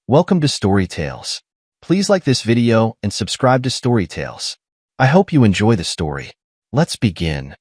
Welcome to Storytales. Please like this video and subscribe to Storytales. I hope you enjoy the story. Let's begin.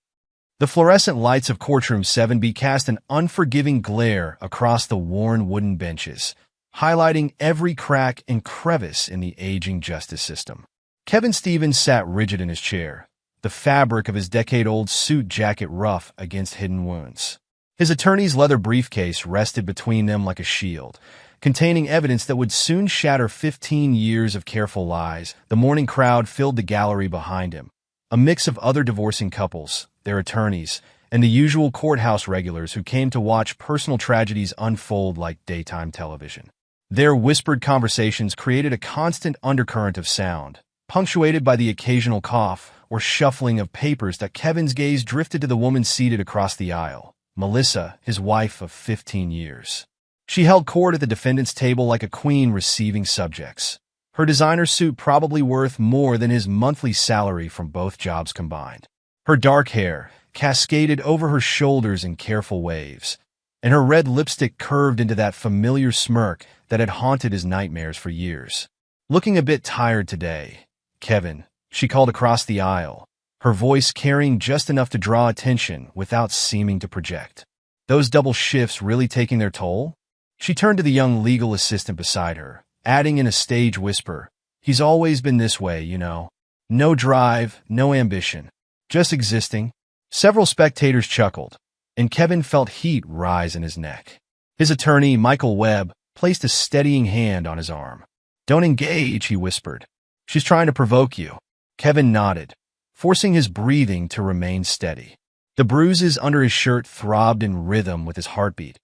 The fluorescent lights of Courtroom 7B cast an unforgiving glare across the worn wooden benches, highlighting every crack and crevice in the aging justice system. Kevin Stevens sat rigid in his chair, the fabric of his decade-old suit jacket rough against hidden wounds. His attorney's leather briefcase rested between them like a shield, containing evidence that would soon shatter 15 years of careful lies. The morning crowd filled the gallery behind him, a mix of other divorcing couples, their attorneys, and the usual courthouse regulars who came to watch personal tragedies unfold like daytime television. Their whispered conversations created a constant undercurrent of sound, punctuated by the occasional cough or shuffling of papers that Kevin's gaze drifted to the woman seated across the aisle, Melissa, his wife of 15 years. She held court at the defendant's table like a queen receiving subjects, her designer suit probably worth more than his monthly salary from both jobs combined. Her dark hair cascaded over her shoulders in careful waves, and her red lipstick curved into that familiar smirk that had haunted his nightmares for years. Looking a bit tired today, Kevin, she called across the aisle, her voice carrying just enough to draw attention without seeming to project. Those double shifts really taking their toll? She turned to the young legal assistant beside her, adding in a stage whisper, "He's always been this way, you know. No drive, no ambition, just existing." Several spectators chuckled, and Kevin felt heat rise in his neck. His attorney, Michael Webb, placed a steadying hand on his arm. "Don't engage," he whispered. "She's trying to provoke you." Kevin nodded, forcing his breathing to remain steady. The bruises under his shirt throbbed in rhythm with his heartbeat,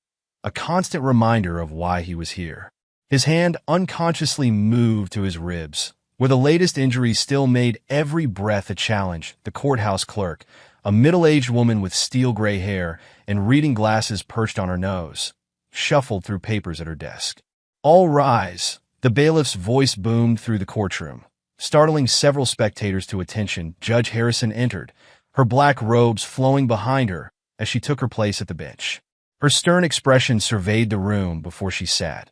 a constant reminder of why he was here. His hand unconsciously moved to his ribs, where the latest injury still made every breath a challenge. The courthouse clerk, a middle-aged woman with steel-gray hair and reading glasses perched on her nose, shuffled through papers at her desk. "All rise," the bailiff's voice boomed through the courtroom, startling several spectators to attention. Judge Harrison entered, her black robes flowing behind her as she took her place at the bench. Her stern expression surveyed the room before she sat,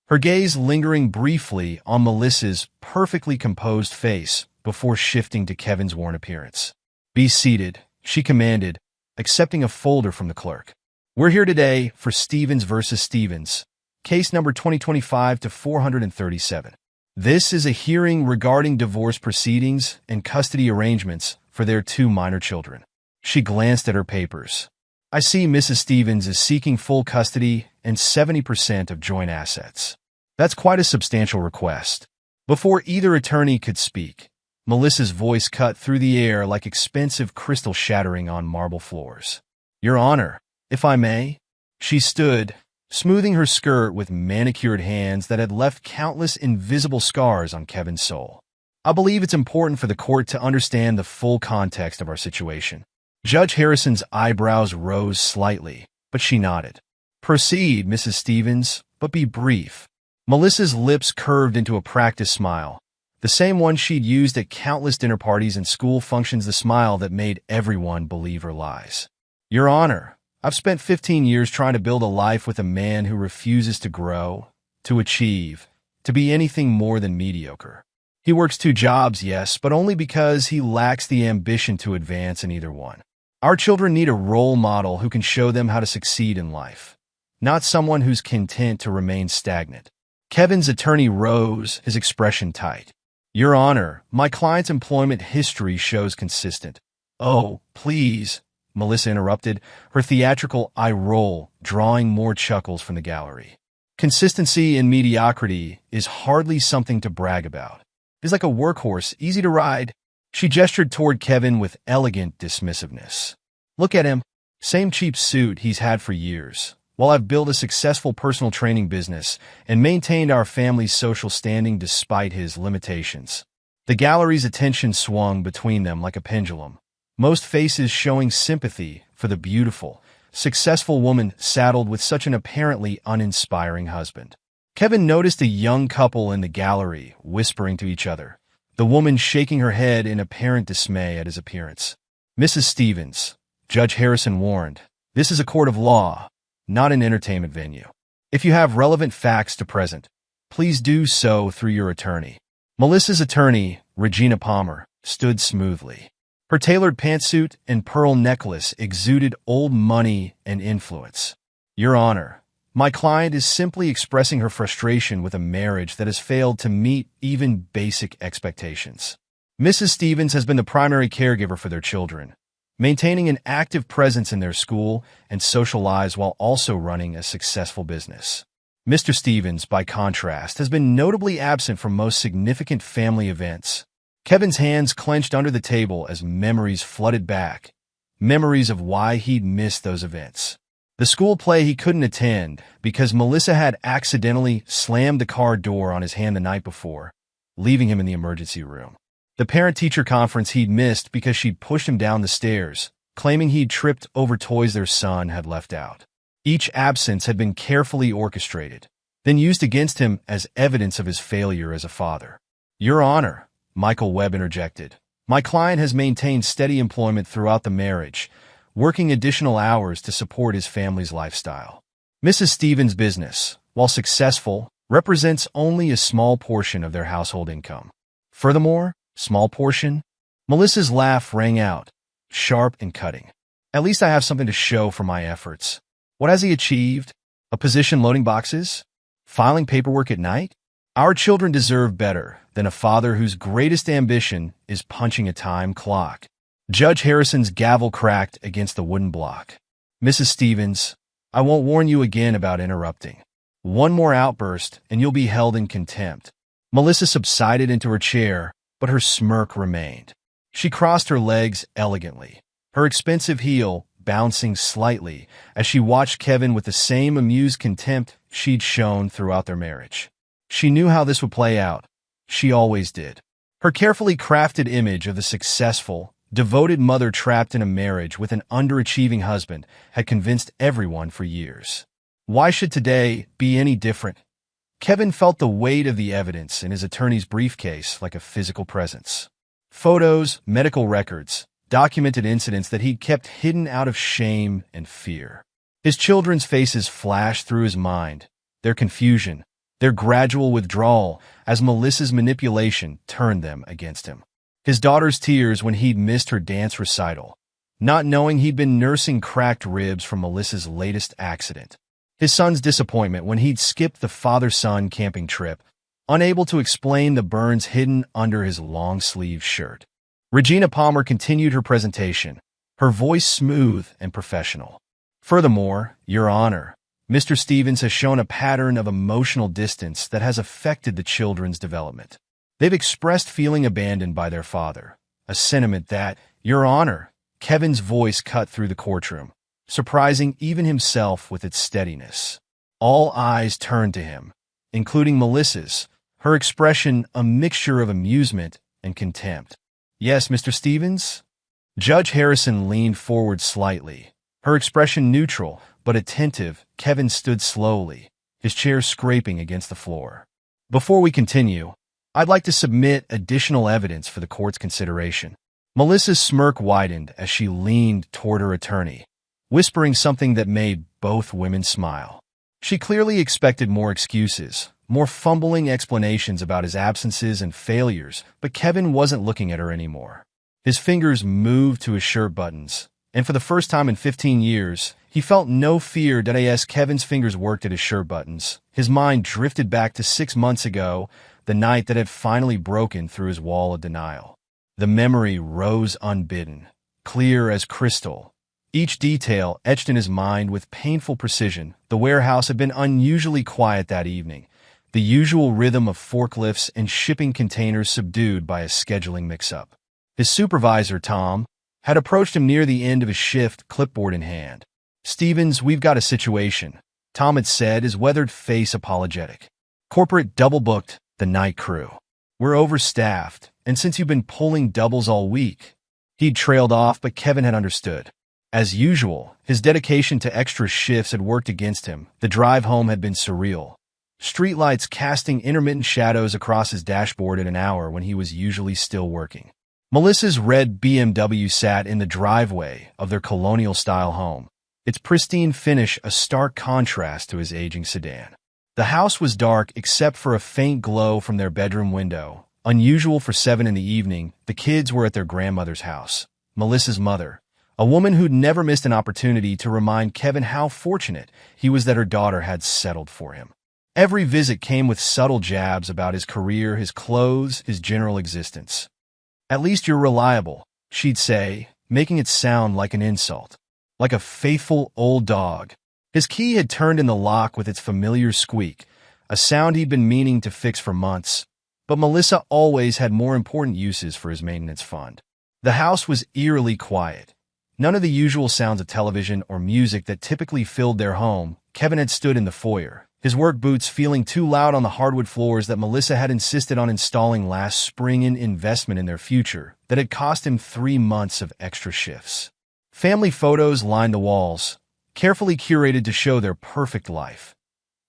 her gaze lingering briefly on Melissa's perfectly composed face before shifting to Kevin's worn appearance. "Be seated," she commanded, accepting a folder from the clerk. "We're here today for Stevens versus Stevens, case number 2025-437. This is a hearing regarding divorce proceedings and custody arrangements for their two minor children." She glanced at her papers. "I see Mrs. Stevens is seeking full custody and 70% of joint assets. That's quite a substantial request." Before either attorney could speak, Melissa's voice cut through the air like expensive crystal shattering on marble floors. "Your Honor, if I may." She stood, smoothing her skirt with manicured hands that had left countless invisible scars on Kevin's soul. "I believe it's important for the court to understand the full context of our situation." Judge Harrison's eyebrows rose slightly, but she nodded. "Proceed, Mrs. Stevens, but be brief." Melissa's lips curved into a practiced smile, the same one she'd used at countless dinner parties and school functions, the smile that made everyone believe her lies. "Your Honor, I've spent 15 years trying to build a life with a man who refuses to grow, to achieve, to be anything more than mediocre. He works 2 jobs, yes, but only because he lacks the ambition to advance in either one. Our children need a role model who can show them how to succeed in life, not someone who's content to remain stagnant." Kevin's attorney rose, his expression tight. "Your Honor, my client's employment history shows consistent." "Oh, please," Melissa interrupted, her theatrical eye roll drawing more chuckles from the gallery. "Consistency in mediocrity is hardly something to brag about. He's like a workhorse, easy to ride." She gestured toward Kevin with elegant dismissiveness. "Look at him. Same cheap suit he's had for years, while I've built a successful personal training business and maintained our family's social standing despite his limitations." The gallery's attention swung between them like a pendulum, most faces showing sympathy for the beautiful, successful woman saddled with such an apparently uninspiring husband. Kevin noticed a young couple in the gallery whispering to each other, the woman shaking her head in apparent dismay at his appearance. "Mrs. Stevens," Judge Harrison warned, "this is a court of law, not an entertainment venue. If you have relevant facts to present, please do so through your attorney." Melissa's attorney, Regina Palmer, stood smoothly. Her tailored pantsuit and pearl necklace exuded old money and influence. "Your Honor, my client is simply expressing her frustration with a marriage that has failed to meet even basic expectations. Mrs. Stevens has been the primary caregiver for their children, maintaining an active presence in their school and social lives while also running a successful business. Mr. Stevens, by contrast, has been notably absent from most significant family events." Kevin's hands clenched under the table as memories flooded back, memories of why he'd missed those events. The school play he couldn't attend because Melissa had accidentally slammed the car door on his hand the night before, leaving him in the emergency room. The parent-teacher conference he'd missed because she'd pushed him down the stairs, claiming he'd tripped over toys their son had left out. Each absence had been carefully orchestrated, then used against him as evidence of his failure as a father. "Your Honor," Michael Webb interjected, "my client has maintained steady employment throughout the marriage, working additional hours to support his family's lifestyle. Mrs. Stevens' business, while successful, represents only a small portion of their household income. Furthermore, small portion?" Melissa's laugh rang out, sharp and cutting. "At least I have something to show for my efforts. What has he achieved? A position loading boxes? Filing paperwork at night? Our children deserve better than a father whose greatest ambition is punching a time clock." Judge Harrison's gavel cracked against the wooden block. "Mrs. Stevens, I won't warn you again about interrupting. One more outburst and you'll be held in contempt." Melissa subsided into her chair, but her smirk remained. She crossed her legs elegantly, her expensive heel bouncing slightly as she watched Kevin with the same amused contempt she'd shown throughout their marriage. She knew how this would play out. She always did. Her carefully crafted image of the successful, devoted mother trapped in a marriage with an underachieving husband had convinced everyone for years. Why should today be any different? Kevin felt the weight of the evidence in his attorney's briefcase like a physical presence. Photos, medical records, documented incidents that he'd kept hidden out of shame and fear. His children's faces flashed through his mind, their confusion, their gradual withdrawal as Melissa's manipulation turned them against him. His daughter's tears when he'd missed her dance recital, not knowing he'd been nursing cracked ribs from Melissa's latest accident. His son's disappointment when he'd skipped the father-son camping trip, unable to explain the burns hidden under his long-sleeved shirt. Regina Palmer continued her presentation, her voice smooth and professional. "Furthermore, Your Honor, Mr. Stevens has shown a pattern of emotional distance that has affected the children's development. They've expressed feeling abandoned by their father, a sentiment that, Your Honor," Kevin's voice cut through the courtroom, surprising even himself with its steadiness. All eyes turned to him, including Melissa's, her expression a mixture of amusement and contempt. "Yes, Mr. Stevens?" Judge Harrison leaned forward slightly, her expression neutral but attentive. Kevin stood slowly, his chair scraping against the floor. "Before we continue, I'd like to submit additional evidence for the court's consideration." Melissa's smirk widened as she leaned toward her attorney, whispering something that made both women smile. She clearly expected more excuses, more fumbling explanations about his absences and failures, but Kevin wasn't looking at her anymore. His fingers moved to his shirt buttons, and for the first time in 15 years, he felt no fear that as Kevin's fingers worked at his shirt buttons. His mind drifted back to 6 months ago, the night that had finally broken through his wall of denial. The memory rose unbidden, clear as crystal, each detail etched in his mind with painful precision. The warehouse had been unusually quiet that evening, the usual rhythm of forklifts and shipping containers subdued by a scheduling mix-up. His supervisor, Tom, had approached him near the end of his shift, clipboard in hand. "Stevens, we've got a situation," Tom had said, his weathered face apologetic. "Corporate double-booked the night crew. We're overstaffed, and since you've been pulling doubles all week." He'd trailed off, but Kevin had understood. As usual, his dedication to extra shifts had worked against him. The drive home had been surreal, streetlights casting intermittent shadows across his dashboard at an hour when he was usually still working. Melissa's red BMW sat in the driveway of their colonial-style home, its pristine finish a stark contrast to his aging sedan. The house was dark except for a faint glow from their bedroom window. Unusual for 7 in the evening, the kids were at their grandmother's house, Melissa's mother, a woman who'd never missed an opportunity to remind Kevin how fortunate he was that her daughter had settled for him. Every visit came with subtle jabs about his career, his clothes, his general existence. "At least you're reliable," she'd say, making it sound like an insult. Like a faithful old dog. His key had turned in the lock with its familiar squeak, a sound he'd been meaning to fix for months. But Melissa always had more important uses for his maintenance fund. The house was eerily quiet. None of the usual sounds of television or music that typically filled their home. Kevin had stood in the foyer, his work boots feeling too loud on the hardwood floors that Melissa had insisted on installing last spring, in investment in their future that had cost him 3 months of extra shifts. Family photos lined the walls, carefully curated to show their perfect life.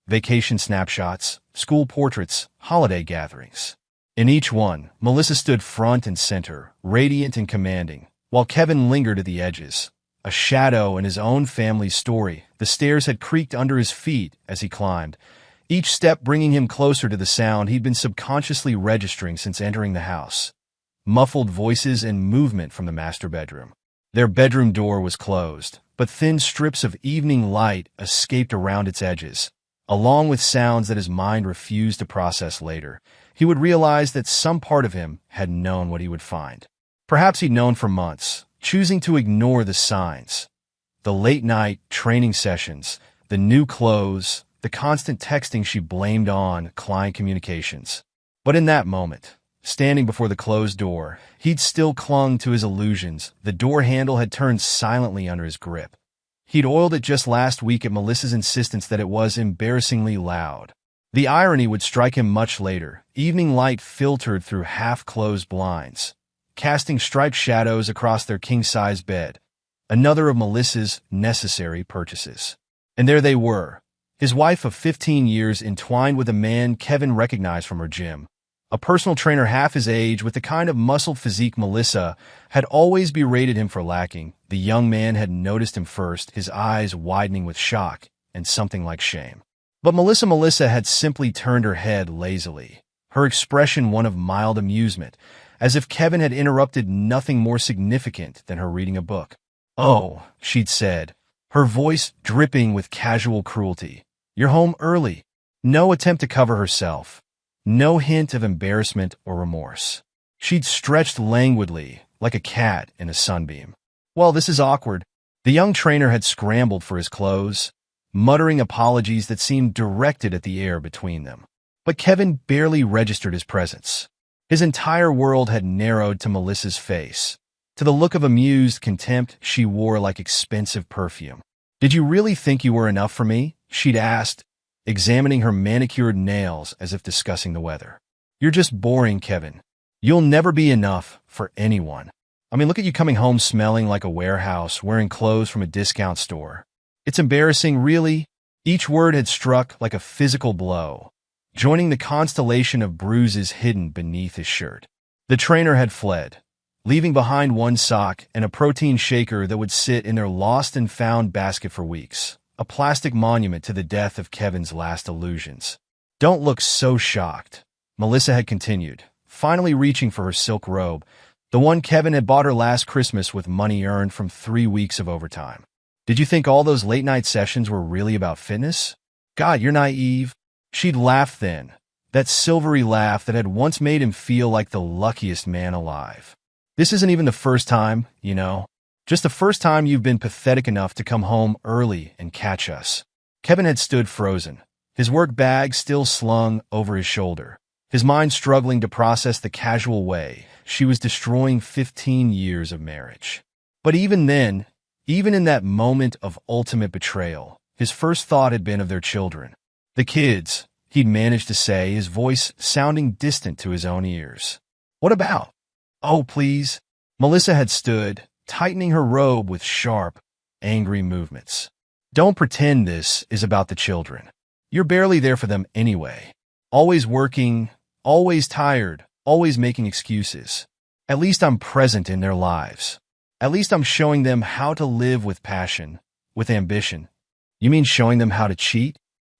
Vacation snapshots, school portraits, holiday gatherings. In each one, Melissa stood front and center, radiant and commanding, while Kevin lingered at the edges. A shadow in his own family's story, the stairs had creaked under his feet as he climbed, each step bringing him closer to the sound he'd been subconsciously registering since entering the house. Muffled voices and movement from the master bedroom. Their bedroom door was closed, but thin strips of evening light escaped around its edges. Along with sounds that his mind refused to process later, he would realize that some part of him had known what he would find. Perhaps he'd known for months, choosing to ignore the signs. The late-night training sessions, the new clothes, the constant texting she blamed on client communications. But in that moment, standing before the closed door, he'd still clung to his illusions. The door handle had turned silently under his grip. He'd oiled it just last week at Melissa's insistence that it was embarrassingly loud. The irony would strike him much later. Evening light filtered through half-closed blinds, casting striped shadows across their king-size bed. Another of Melissa's necessary purchases. And there they were, his wife of 15 years entwined with a man Kevin recognized from her gym. A personal trainer half his age with the kind of muscled physique Melissa had always berated him for lacking. The young man had noticed him first, his eyes widening with shock and something like shame. But Melissa had simply turned her head lazily, her expression one of mild amusement, as if Kevin had interrupted nothing more significant than her reading a book. "Oh," she'd said, her voice dripping with casual cruelty. "You're home early." No attempt to cover herself. No hint of embarrassment or remorse. She'd stretched languidly, like a cat in a sunbeam. "Well, this is awkward." The young trainer had scrambled for his clothes, muttering apologies that seemed directed at the air between them. But Kevin barely registered his presence. His entire world had narrowed to Melissa's face, to the look of amused contempt she wore like expensive perfume. "Did you really think you were enough for me?" she'd asked, examining her manicured nails as if discussing the weather. "You're just boring, Kevin. You'll never be enough for anyone. I mean, look at you coming home smelling like a warehouse, wearing clothes from a discount store. It's embarrassing, really." Each word had struck like a physical blow, joining the constellation of bruises hidden beneath his shirt. The trainer had fled, leaving behind one sock and a protein shaker that would sit in their lost and found basket for weeks. A plastic monument to the death of Kevin's last illusions. "Don't look so shocked," Melissa had continued, finally reaching for her silk robe, the one Kevin had bought her last Christmas with money earned from 3 weeks of overtime. "Did you think all those late-night sessions were really about fitness? God, you're naive." She'd laughed then, that silvery laugh that had once made him feel like the luckiest man alive. "This isn't even the first time, you know. Just the first time you've been pathetic enough to come home early and catch us." Kevin had stood frozen, his work bag still slung over his shoulder, his mind struggling to process the casual way she was destroying 15 years of marriage. But even then, even in that moment of ultimate betrayal, his first thought had been of their children. "The kids," he'd managed to say, his voice sounding distant to his own ears. "What about?" "Oh, please." Melissa had stood, tightening her robe with sharp, angry movements. "Don't pretend this is about the children. You're barely there for them anyway. Always working, always tired, always making excuses. At least I'm present in their lives. At least I'm showing them how to live with passion, with ambition." "You mean showing them how to cheat?"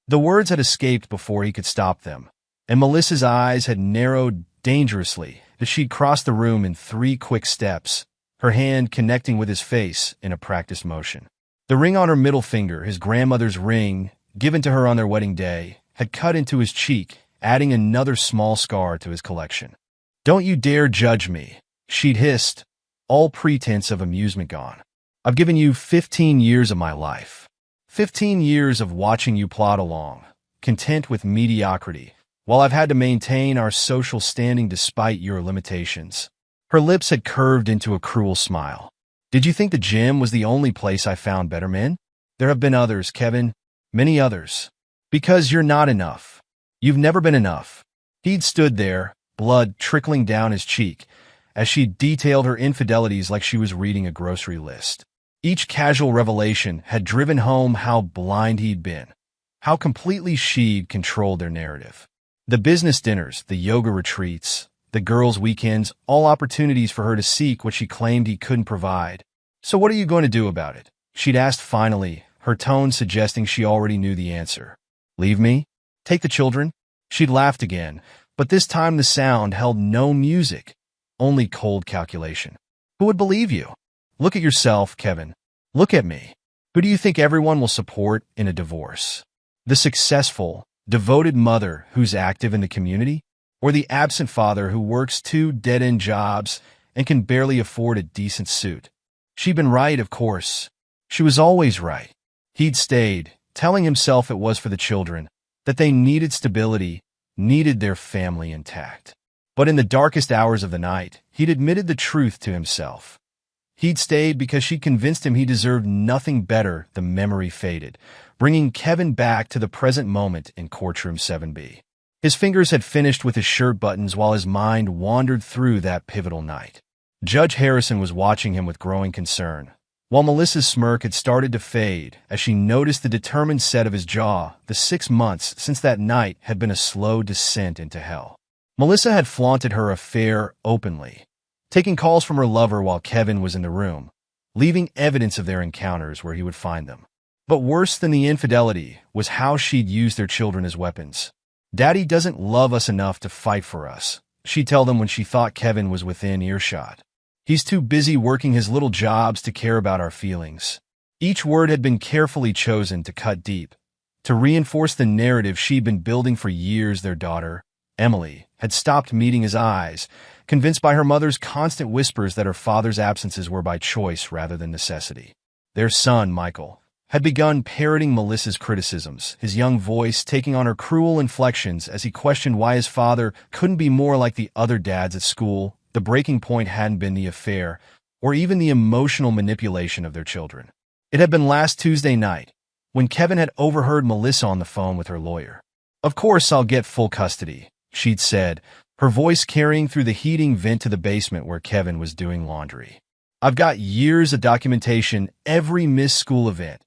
The words had escaped before he could stop them, and Melissa's eyes had narrowed dangerously as she'd crossed the room in 3 quick steps, her hand connecting with his face in a practiced motion. The ring on her middle finger, his grandmother's ring, given to her on their wedding day, had cut into his cheek, adding another small scar to his collection. "Don't you dare judge me," she'd hissed, all pretense of amusement gone. "I've given you 15 years of my life. 15 years of watching you plod along, content with mediocrity, while I've had to maintain our social standing despite your limitations." Her lips had curved into a cruel smile. "Did you think the gym was the only place I found better men? There have been others, Kevin, many others. Because you're not enough. You've never been enough." He'd stood there, blood trickling down his cheek, as she detailed her infidelities like she was reading a grocery list. Each casual revelation had driven home how blind he'd been, how completely she'd controlled their narrative. The business dinners, the yoga retreats, the girls' weekends, all opportunities for her to seek what she claimed he couldn't provide. "So what are you going to do about it?" she'd asked finally, her tone suggesting she already knew the answer. "Leave me? Take the children?" She'd laughed again, but this time the sound held no music, only cold calculation. "Who would believe you? Look at yourself, Kevin. Look at me. Who do you think everyone will support in a divorce? The successful, devoted mother who's active in the community? Or the absent father who works 2 dead-end jobs and can barely afford a decent suit?" She'd been right, of course. She was always right. He'd stayed, telling himself it was for the children, that they needed stability, needed their family intact. But in the darkest hours of the night, he'd admitted the truth to himself. He'd stayed because she'd convinced him he deserved nothing better. The memory faded, bringing Kevin back to the present moment in courtroom 7B. His fingers had finished with his shirt buttons while his mind wandered through that pivotal night. Judge Harrison was watching him with growing concern, while Melissa's smirk had started to fade as she noticed the determined set of his jaw. The 6 months since that night had been a slow descent into hell. Melissa had flaunted her affair openly, taking calls from her lover while Kevin was in the room, leaving evidence of their encounters where he would find them. But worse than the infidelity was how she'd used their children as weapons. "Daddy doesn't love us enough to fight for us," she'd tell them when she thought Kevin was within earshot. "He's too busy working his little jobs to care about our feelings." Each word had been carefully chosen to cut deep, to reinforce the narrative she'd been building for years. Their daughter, Emily, had stopped meeting his eyes, convinced by her mother's constant whispers that her father's absences were by choice rather than necessity. Their son, Michael, had begun parroting Melissa's criticisms, his young voice taking on her cruel inflections as he questioned why his father couldn't be more like the other dads at school. The breaking point hadn't been the affair, or even the emotional manipulation of their children. It had been last Tuesday night, when Kevin had overheard Melissa on the phone with her lawyer. "Of course I'll get full custody," she'd said, her voice carrying through the heating vent to the basement where Kevin was doing laundry. "I've got years of documentation, every missed school event,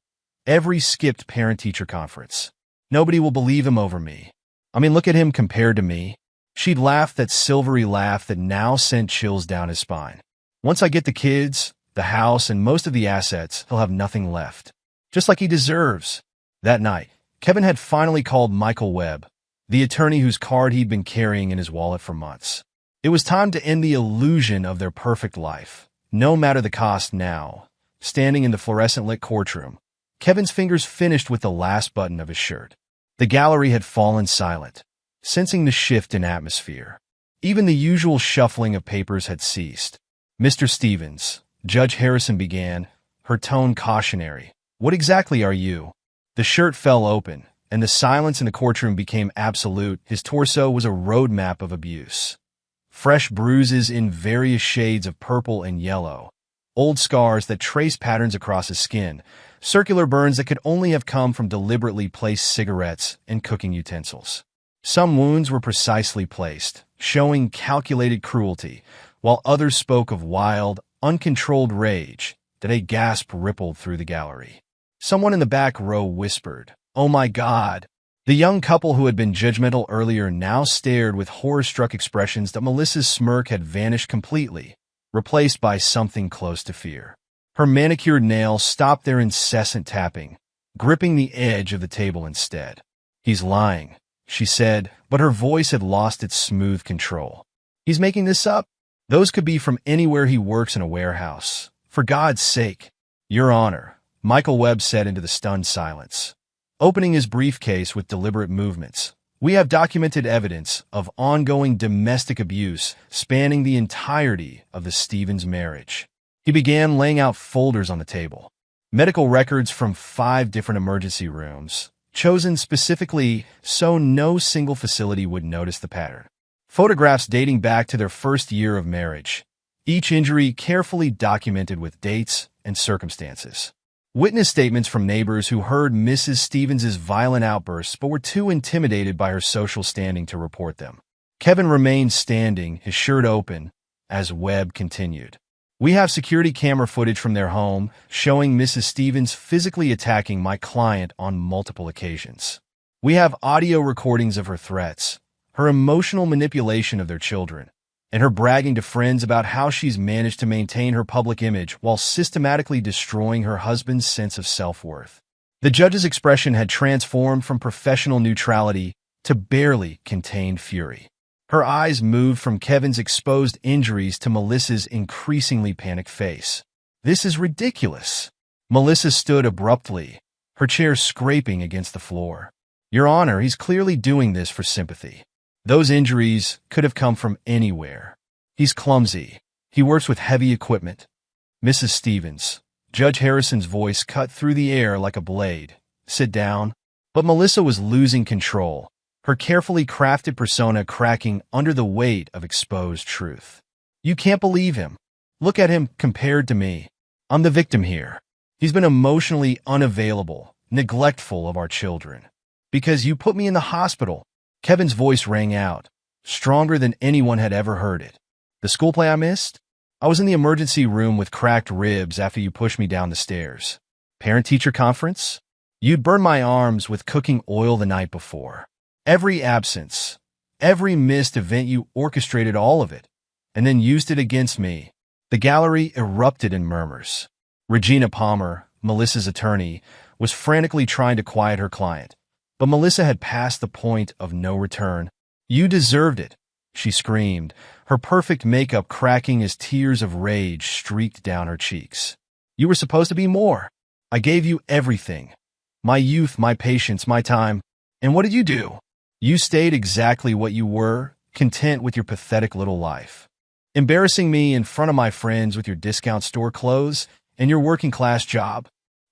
every skipped parent-teacher conference. Nobody will believe him over me. I mean, look at him compared to me." She'd laughed that silvery laugh that now sent chills down his spine. "Once I get the kids, the house, and most of the assets, he'll have nothing left. Just like he deserves." That night, Kevin had finally called Michael Webb, the attorney whose card he'd been carrying in his wallet for months. It was time to end the illusion of their perfect life, no matter the cost. Now, standing in the fluorescent-lit courtroom, Kevin's fingers finished with the last button of his shirt. The gallery had fallen silent, sensing the shift in atmosphere. Even the usual shuffling of papers had ceased. "Mr. Stevens," Judge Harrison began, her tone cautionary. "What exactly are you?" The shirt fell open, and the silence in the courtroom became absolute. His torso was a roadmap of abuse. Fresh bruises in various shades of purple and yellow, old scars that traced patterns across his skin, circular burns that could only have come from deliberately placed cigarettes and cooking utensils. Some wounds were precisely placed, showing calculated cruelty, while others spoke of wild, uncontrolled rage. That a gasp rippled through the gallery. Someone in the back row whispered, "Oh my God." The young couple who had been judgmental earlier now stared with horror-struck expressions. That Melissa's smirk had vanished completely, replaced by something close to fear. Her manicured nails stopped their incessant tapping, gripping the edge of the table instead. "He's lying," she said, but her voice had lost its smooth control. "He's making this up? Those could be from anywhere he works in a warehouse. For God's sake." "Your Honor," Michael Webb said into the stunned silence, opening his briefcase with deliberate movements, "we have documented evidence of ongoing domestic abuse spanning the entirety of the Stevens marriage." He began laying out folders on the table. Medical records from 5 different emergency rooms, chosen specifically so no single facility would notice the pattern. Photographs dating back to their first year of marriage, each injury carefully documented with dates and circumstances. Witness statements from neighbors who heard Mrs. Stevens' violent outbursts but were too intimidated by her social standing to report them. Kevin remained standing, his shirt open, as Webb continued. "We have security camera footage from their home showing Mrs. Stevens physically attacking my client on multiple occasions. We have audio recordings of her threats, her emotional manipulation of their children, and her bragging to friends about how she's managed to maintain her public image while systematically destroying her husband's sense of self-worth." The judge's expression had transformed from professional neutrality to barely contained fury. Her eyes moved from Kevin's exposed injuries to Melissa's increasingly panicked face. "This is ridiculous." Melissa stood abruptly, her chair scraping against the floor. "Your Honor, he's clearly doing this for sympathy. Those injuries could have come from anywhere. He's clumsy. He works with heavy equipment." "Mrs. Stevens," Judge Harrison's voice cut through the air like a blade, "sit down." But Melissa was losing control, her carefully crafted persona cracking under the weight of exposed truth. "You can't believe him. Look at him compared to me. I'm the victim here. He's been emotionally unavailable, neglectful of our children. Because you put me in the hospital." Kevin's voice rang out, stronger than anyone had ever heard it. "The school play I missed? I was in the emergency room with cracked ribs after you pushed me down the stairs. Parent-teacher conference? You'd burned my arms with cooking oil the night before. Every absence, every missed event, you orchestrated all of it, and then used it against me." The gallery erupted in murmurs. Regina Palmer, Melissa's attorney, was frantically trying to quiet her client, but Melissa had passed the point of no return. "You deserved it," she screamed, her perfect makeup cracking as tears of rage streaked down her cheeks. "You were supposed to be more. I gave you everything. My youth, my patience, my time. And what did you do? You stayed exactly what you were, content with your pathetic little life. Embarrassing me in front of my friends with your discount store clothes and your working-class job."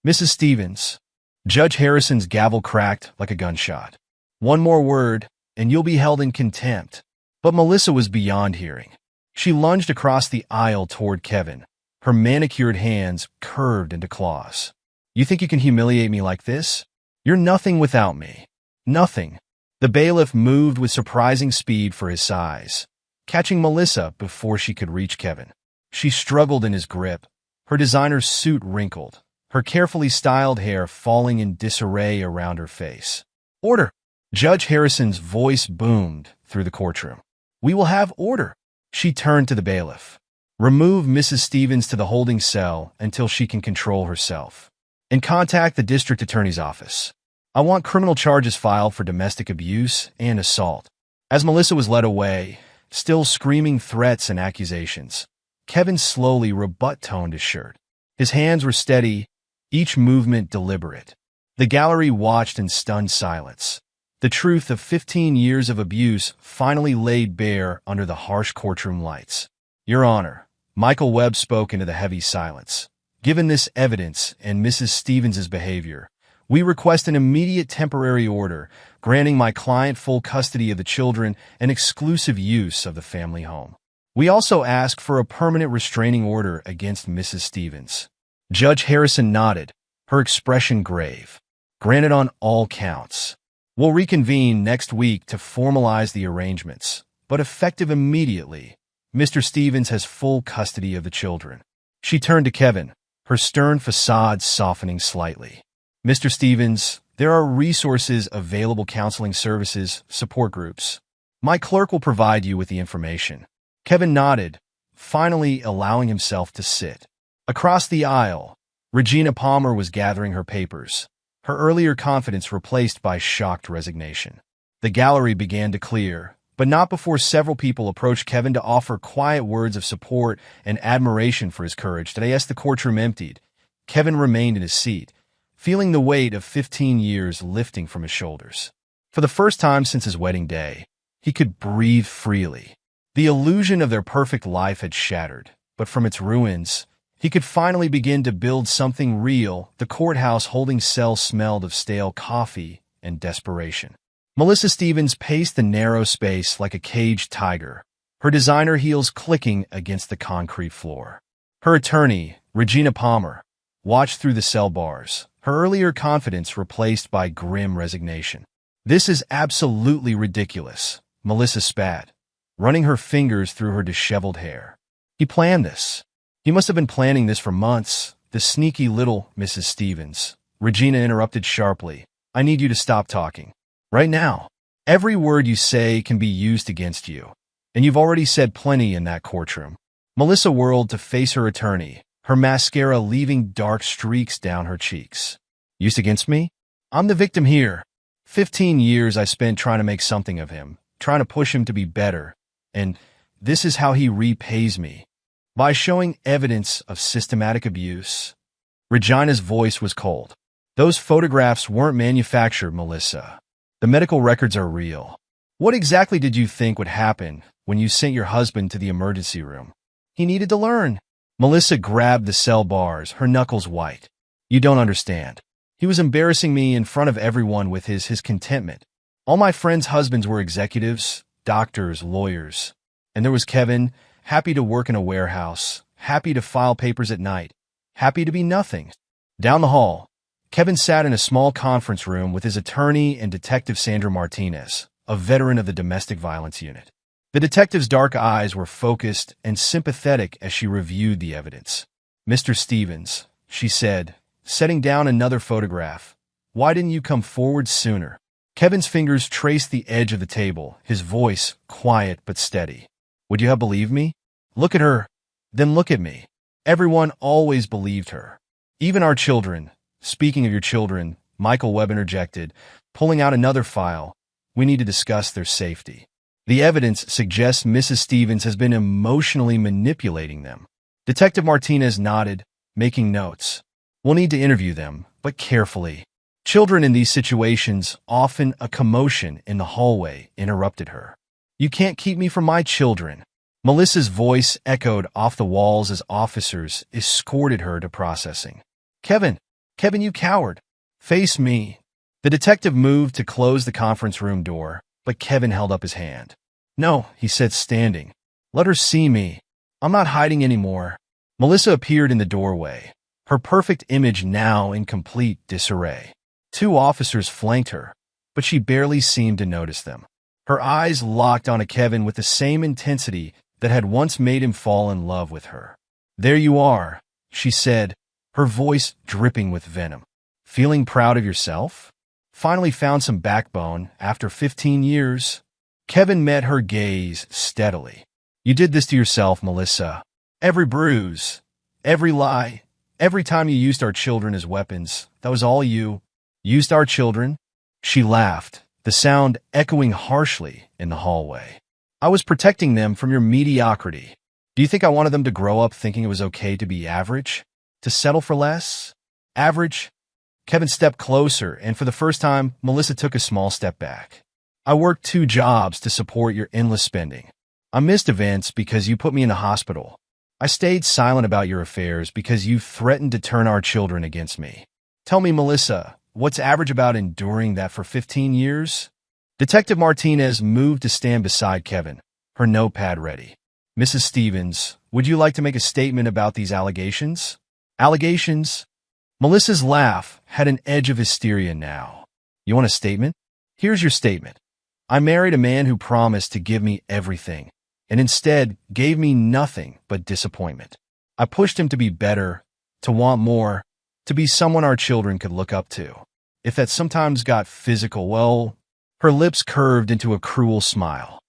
"Mrs. Stevens," Judge Harrison's gavel cracked like a gunshot. "One more word, and you'll be held in contempt." But Melissa was beyond hearing. She lunged across the aisle toward Kevin, her manicured hands curved into claws. "You think you can humiliate me like this? You're nothing without me. Nothing." The bailiff moved with surprising speed for his size, catching Melissa before she could reach Kevin. She struggled in his grip, her designer suit wrinkled, her carefully styled hair falling in disarray around her face. "Order!" Judge Harrison's voice boomed through the courtroom. "We will have order." She turned to the bailiff. "Remove Mrs. Stevens to the holding cell until she can control herself. And contact the district attorney's office. I want criminal charges filed for domestic abuse and assault." As Melissa was led away, still screaming threats and accusations, Kevin slowly rebut-toned his shirt. His hands were steady, each movement deliberate. The gallery watched in stunned silence. The truth of 15 years of abuse finally laid bare under the harsh courtroom lights. "Your Honor," Michael Webb spoke into the heavy silence, "given this evidence and Mrs. Stevens' behavior, we request an immediate temporary order granting my client full custody of the children and exclusive use of the family home. We also ask for a permanent restraining order against Mrs. Stevens." Judge Harrison nodded, her expression grave. "Granted on all counts. We'll reconvene next week to formalize the arrangements, but effective immediately, Mr. Stevens has full custody of the children." She turned to Kevin, her stern facade softening slightly. "Mr. Stevens, there are resources available, counseling services, support groups. My clerk will provide you with the information." Kevin nodded, finally allowing himself to sit. Across the aisle, Regina Palmer was gathering her papers, her earlier confidence replaced by shocked resignation. The gallery began to clear, but not before several people approached Kevin to offer quiet words of support and admiration for his courage. Today, as the courtroom emptied, Kevin remained in his seat, feeling the weight of 15 years lifting from his shoulders. For the first time since his wedding day, he could breathe freely. The illusion of their perfect life had shattered, but from its ruins, he could finally begin to build something real. The courthouse holding cell smelled of stale coffee and desperation. Melissa Stevens paced the narrow space like a caged tiger, her designer heels clicking against the concrete floor. Her attorney, Regina Palmer, watched through the cell bars, her earlier confidence replaced by grim resignation. "This is absolutely ridiculous," Melissa spat, running her fingers through her disheveled hair. "He planned this. He must have been planning this for months." "The sneaky little Mrs. Stevens," Regina interrupted sharply. "I need you to stop talking. Right now. Every word you say can be used against you. And you've already said plenty in that courtroom." Melissa whirled to face her attorney, her mascara leaving dark streaks down her cheeks. "Used against me? I'm the victim here. 15 years I spent trying to make something of him, trying to push him to be better. And this is how he repays me. By showing evidence of systematic abuse." Regina's voice was cold. "Those photographs weren't manufactured, Melissa. The medical records are real. What exactly did you think would happen when you sent your husband to the emergency room? He needed to learn." Melissa grabbed the cell bars, her knuckles white. "You don't understand. He was embarrassing me in front of everyone with his contentment. All my friends' husbands were executives, doctors, lawyers. And there was Kevin, happy to work in a warehouse, happy to file papers at night, happy to be nothing." Down the hall, Kevin sat in a small conference room with his attorney and Detective Sandra Martinez, a veteran of the domestic violence unit. The detective's dark eyes were focused and sympathetic as she reviewed the evidence. "Mr. Stevens," she said, setting down another photograph, "why didn't you come forward sooner?" Kevin's fingers traced the edge of the table, his voice quiet but steady. "Would you have believed me? Look at her, then look at me. Everyone always believed her. Even our children." "Speaking of your children," Michael Webb interjected, pulling out another file, "we need to discuss their safety. The evidence suggests Mrs. Stevens has been emotionally manipulating them." Detective Martinez nodded, making notes. "We'll need to interview them, but carefully." "Children in these situations, often a commotion in the hallway," interrupted her. "You can't keep me from my children." Melissa's voice echoed off the walls as officers escorted her to processing. "Kevin, you coward. Face me." The detective moved to close the conference room door, but Kevin held up his hand. "No," he said, standing. "Let her see me. I'm not hiding anymore." Melissa appeared in the doorway, her perfect image now in complete disarray. Two officers flanked her, but she barely seemed to notice them. Her eyes locked onto Kevin with the same intensity that had once made him fall in love with her. "There you are," she said, her voice dripping with venom. "Feeling proud of yourself? Finally found some backbone after 15 years? Kevin met her gaze steadily. "You did this to yourself, Melissa. Every bruise, every lie, every time you used our children as weapons, that was all you." "Used our children?" She laughed, the sound echoing harshly in the hallway. "I was protecting them from your mediocrity. Do you think I wanted them to grow up thinking it was okay to be average? To settle for less? Average?" Kevin stepped closer, and for the first time, Melissa took a small step back. "I worked 2 jobs to support your endless spending. I missed events because you put me in a hospital. I stayed silent about your affairs because you threatened to turn our children against me. Tell me, Melissa, what's average about enduring that for 15 years? Detective Martinez moved to stand beside Kevin, her notepad ready. "Mrs. Stevens, would you like to make a statement about these allegations?" "Allegations?" Melissa's laugh had an edge of hysteria now. "You want a statement? Here's your statement. I married a man who promised to give me everything, and instead gave me nothing but disappointment. I pushed him to be better, to want more, to be someone our children could look up to. If that sometimes got physical, well..." Her lips curved into a cruel smile.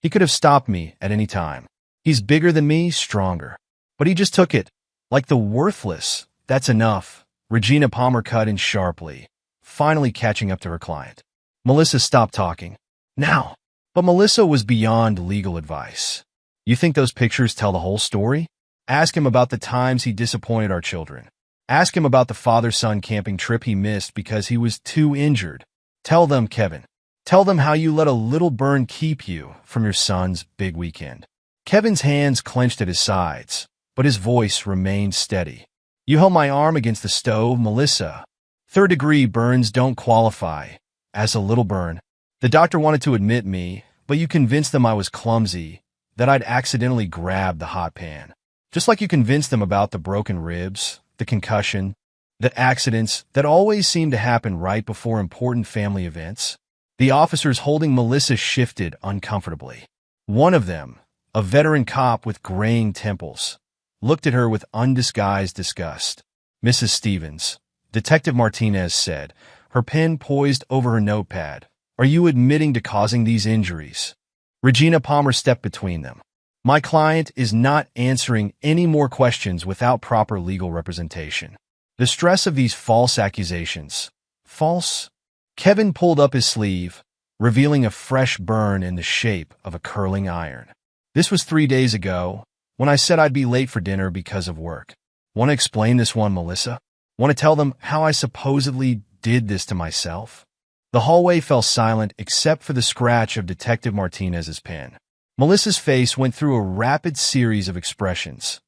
"He could have stopped me at any time. He's bigger than me, stronger. But he just took it, like the worthless." "That's enough," Regina Palmer cut in sharply. finally catching up to her client. Melissa stopped talking. Now. But Melissa was beyond legal advice. You think those pictures tell the whole story? Ask him about the times he disappointed our children. Ask him about the father-son camping trip he missed because he was too injured. Tell them, Kevin. Tell them how you let a little burn keep you from your son's big weekend. Kevin's hands clenched at his sides, but his voice remained steady. You held my arm against the stove, Melissa. Third-degree burns don't qualify as a little burn. The doctor wanted to admit me, but you convinced them I was clumsy, that I'd accidentally grabbed the hot pan. Just like you convinced them about the broken ribs, the concussion, the accidents that always seem to happen right before important family events. The officers holding Melissa shifted uncomfortably. One of them, a veteran cop with graying temples, looked at her with undisguised disgust. Mrs. Stevens, Detective Martinez said, her pen poised over her notepad. Are you admitting to causing these injuries? Regina Palmer stepped between them. My client is not answering any more questions without proper legal representation. The stress of these false accusations. False? Kevin pulled up his sleeve, revealing a fresh burn in the shape of a curling iron. This was 3 days ago, when I said I'd be late for dinner because of work. Want to explain this one, Melissa? Want to tell them how I supposedly did this to myself? The hallway fell silent except for the scratch of Detective Martinez's pen. Melissa's face went through a rapid series of expressions.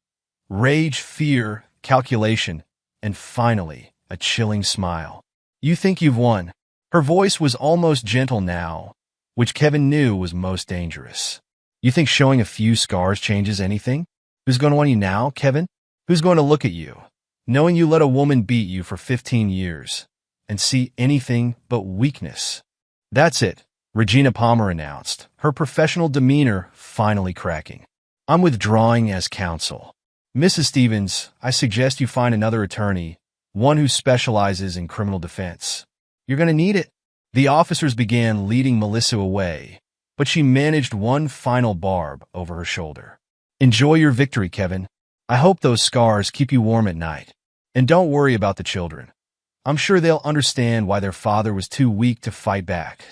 Rage, fear, calculation, and finally, a chilling smile. You think you've won. Her voice was almost gentle now, which Kevin knew was most dangerous. You think showing a few scars changes anything? Who's going to want you now, Kevin? Who's going to look at you, knowing you let a woman beat you for 15 years, and see anything but weakness? That's it, Regina Palmer announced, her professional demeanor finally cracking. I'm withdrawing as counsel. Mrs. Stevens, I suggest you find another attorney, one who specializes in criminal defense. You're going to need it. The officers began leading Melissa away, but she managed one final barb over her shoulder. Enjoy your victory, Kevin. I hope those scars keep you warm at night. And don't worry about the children. I'm sure they'll understand why their father was too weak to fight back.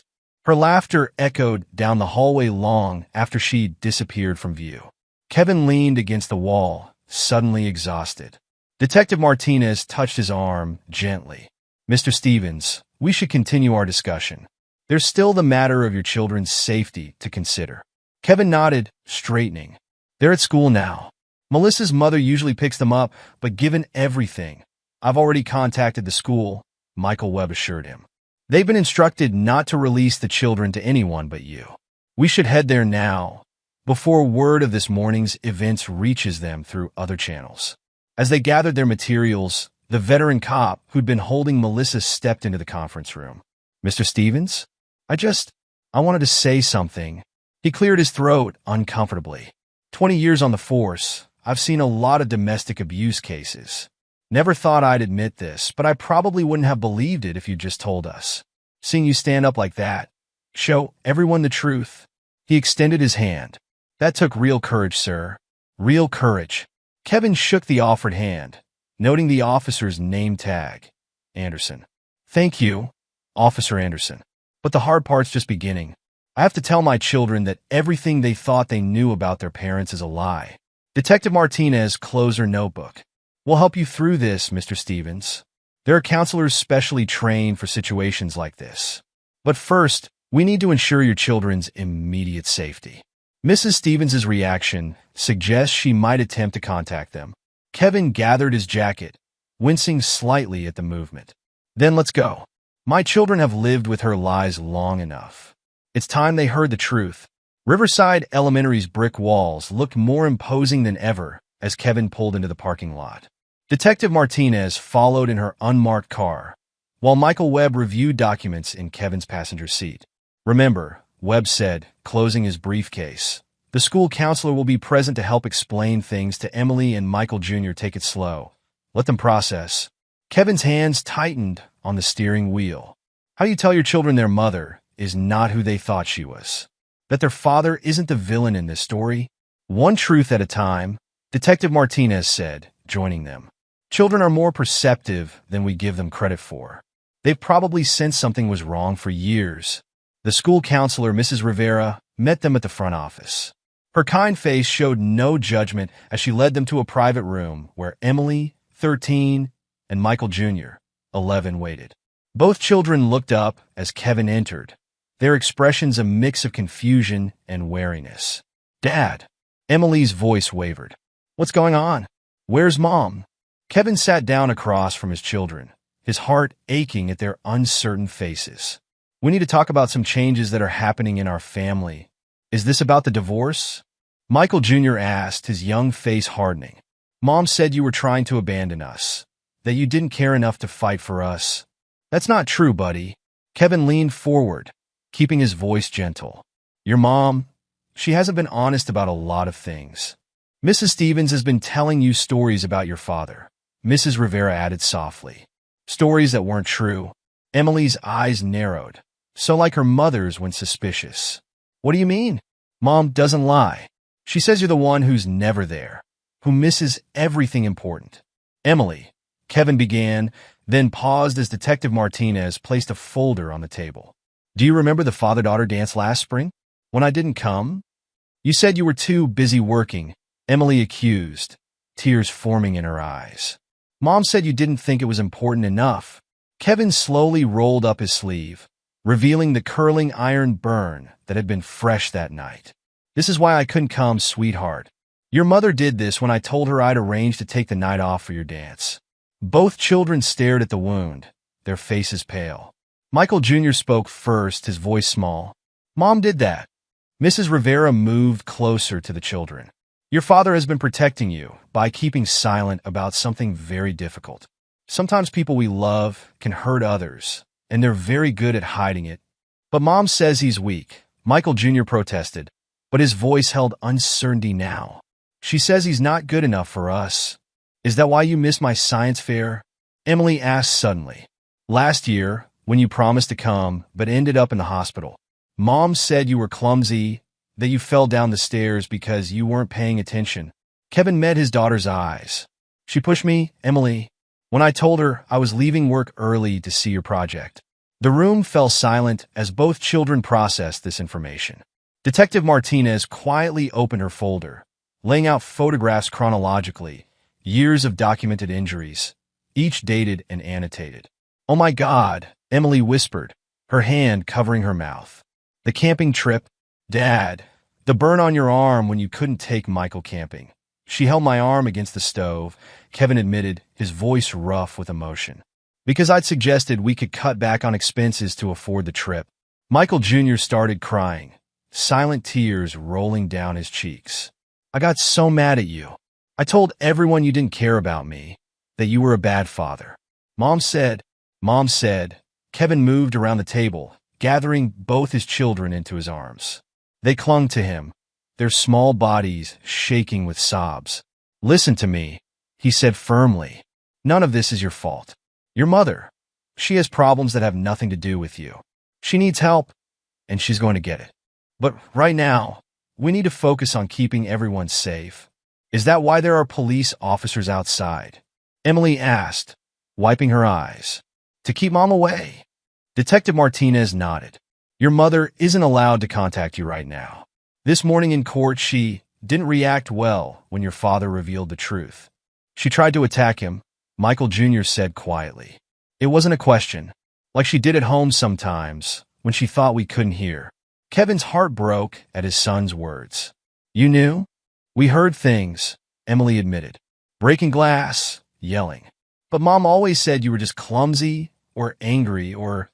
Her laughter echoed down the hallway long after she disappeared from view. Kevin leaned against the wall, suddenly exhausted. Detective Martinez touched his arm gently. Mr. Stevens, we should continue our discussion. There's still the matter of your children's safety to consider. Kevin nodded, straightening. They're at school now. Melissa's mother usually picks them up, but given everything, I've already contacted the school, Michael Webb assured him. They've been instructed not to release the children to anyone but you. We should head there now, before word of this morning's events reaches them through other channels. As they gathered their materials, the veteran cop who'd been holding Melissa stepped into the conference room. Mr. Stevens? I wanted to say something. He cleared his throat uncomfortably. 20 years on the force, I've seen a lot of domestic abuse cases. Never thought I'd admit this, but I probably wouldn't have believed it if you just told us. Seeing you stand up like that, show everyone the truth. He extended his hand. That took real courage, sir. Real courage. Kevin shook the offered hand, noting the officer's name tag. Anderson. Thank you, Officer Anderson. But the hard part's just beginning. I have to tell my children that everything they thought they knew about their parents is a lie. Detective Martinez closed her notebook. We'll help you through this, Mr. Stevens. There are counselors specially trained for situations like this. But first, we need to ensure your children's immediate safety. Mrs. Stevens' reaction suggests she might attempt to contact them. Kevin gathered his jacket, wincing slightly at the movement. Then let's go. My children have lived with her lies long enough. It's time they heard the truth. Riverside Elementary's brick walls looked more imposing than ever as Kevin pulled into the parking lot. Detective Martinez followed in her unmarked car, while Michael Webb reviewed documents in Kevin's passenger seat. Remember, Webb said, closing his briefcase, the school counselor will be present to help explain things to Emily and Michael Jr. Take it slow. Let them process. Kevin's hands tightened on the steering wheel. How do you tell your children their mother is not who they thought she was? That their father isn't the villain in this story? One truth at a time, Detective Martinez said, joining them. Children are more perceptive than we give them credit for. They've probably sensed something was wrong for years. The school counselor, Mrs. Rivera, met them at the front office. Her kind face showed no judgment as she led them to a private room where Emily, 13, and Michael Jr., 11, waited. Both children looked up as Kevin entered, their expressions a mix of confusion and wariness. "Dad." Emily's voice wavered. "What's going on? Where's Mom?" Kevin sat down across from his children, his heart aching at their uncertain faces. "We need to talk about some changes that are happening in our family. Is this about the divorce?" Michael Jr. asked, his young face hardening. "Mom said you were trying to abandon us, that you didn't care enough to fight for us." "That's not true, buddy." Kevin leaned forward, keeping his voice gentle. "Your mom, she hasn't been honest about a lot of things. Mrs. Stevens has been telling you stories about your father," Mrs. Rivera added softly. "Stories that weren't true." Emily's eyes narrowed, so like her mother's when suspicious. "What do you mean?" "Mom doesn't lie. She says you're the one who's never there, who misses everything important." "Emily," Kevin began, then paused as Detective Martinez placed a folder on the table. "Do you remember the father-daughter dance last spring, when I didn't come? You said you were too busy working," Emily accused, tears forming in her eyes. "Mom said you didn't think it was important enough." Kevin slowly rolled up his sleeve, revealing the curling iron burn that had been fresh that night. "This is why I couldn't come, sweetheart. Your mother did this when I told her I'd arranged to take the night off for your dance." Both children stared at the wound, their faces pale. Michael Jr. spoke first, his voice small. "Mom did that." Mrs. Rivera moved closer to the children. "Your father has been protecting you by keeping silent about something very difficult. Sometimes people we love can hurt others, and they're very good at hiding it." "But Mom says he's weak," Michael Jr. protested, but his voice held uncertainty now. "She says he's not good enough for us." "Is that why you missed my science fair?" Emily asked suddenly. "Last year, when you promised to come but ended up in the hospital, Mom said you were clumsy, that you fell down the stairs because you weren't paying attention." Kevin met his daughter's eyes. "She pushed me, Emily, when I told her I was leaving work early to see your project." The room fell silent as both children processed this information. Detective Martinez quietly opened her folder, laying out photographs chronologically, years of documented injuries, each dated and annotated. "Oh my God," Emily whispered, her hand covering her mouth. "The camping trip, Dad. The burn on your arm when you couldn't take Michael camping." "She held my arm against the stove," Kevin admitted, his voice rough with emotion. "Because I'd suggested we could cut back on expenses to afford the trip." Michael Jr. started crying, silent tears rolling down his cheeks. "I got so mad at you. I told everyone you didn't care about me, that you were a bad father. Mom said," Kevin moved around the table, gathering both his children into his arms. They clung to him, their small bodies shaking with sobs. "Listen to me," he said firmly. "None of this is your fault. Your mother, she has problems that have nothing to do with you. She needs help, and she's going to get it. But right now, we need to focus on keeping everyone safe." "Is that why there are police officers outside?" Emily asked, wiping her eyes. "To keep Mom away." Detective Martinez nodded. "Your mother isn't allowed to contact you right now. This morning in court, she didn't react well when your father revealed the truth. She tried to attack him," Michael Jr. said quietly. "It wasn't a question, like she did at home sometimes when she thought we couldn't hear." Kevin's heart broke at his son's words. "You knew?" "We heard things," Emily admitted. "Breaking glass, yelling. But Mom always said you were just clumsy or angry or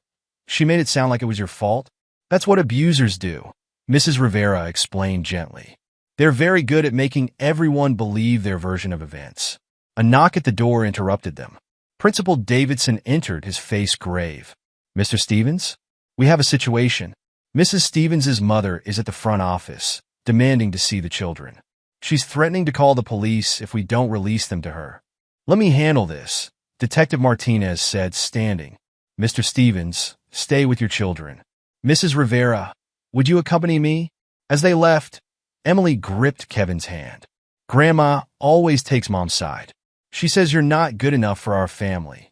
she made it sound like it was your fault. That's what abusers do," Mrs. Rivera explained gently. "They're very good at making everyone believe their version of events." A knock at the door interrupted them. Principal Davidson entered, his face grave. "Mr. Stevens? We have a situation." Mrs. Stevens's mother is at the front office, demanding to see the children. "She's threatening to call the police if we don't release them to her." "Let me handle this," Detective Martinez said, standing. "Mr. Stevens, stay with your children." "Mrs. Rivera, would you accompany me?" As they left, Emily gripped Kevin's hand. "Grandma always takes Mom's side. She says you're not good enough for our family.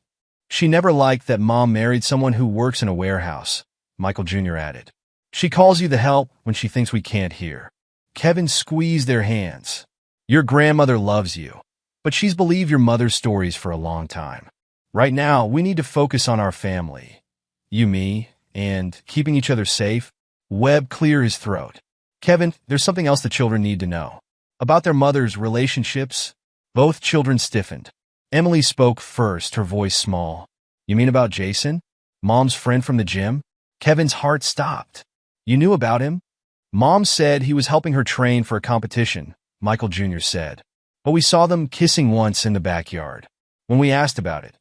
She never liked that Mom married someone who works in a warehouse, Michael Jr. added. She calls you the help when she thinks we can't hear. Kevin squeezed their hands. Your grandmother loves you, but she's believed your mother's stories for a long time. Right now, we need to focus on our family. You, me, and keeping each other safe. Webb cleared his throat. Kevin, there's something else the children need to know. About their mother's relationships. Both children stiffened. Emily spoke first, her voice small. You mean about Jason? Mom's friend from the gym? Kevin's heart stopped. You knew about him? Mom said he was helping her train for a competition, Michael Jr. said. But we saw them kissing once in the backyard. When we asked about it,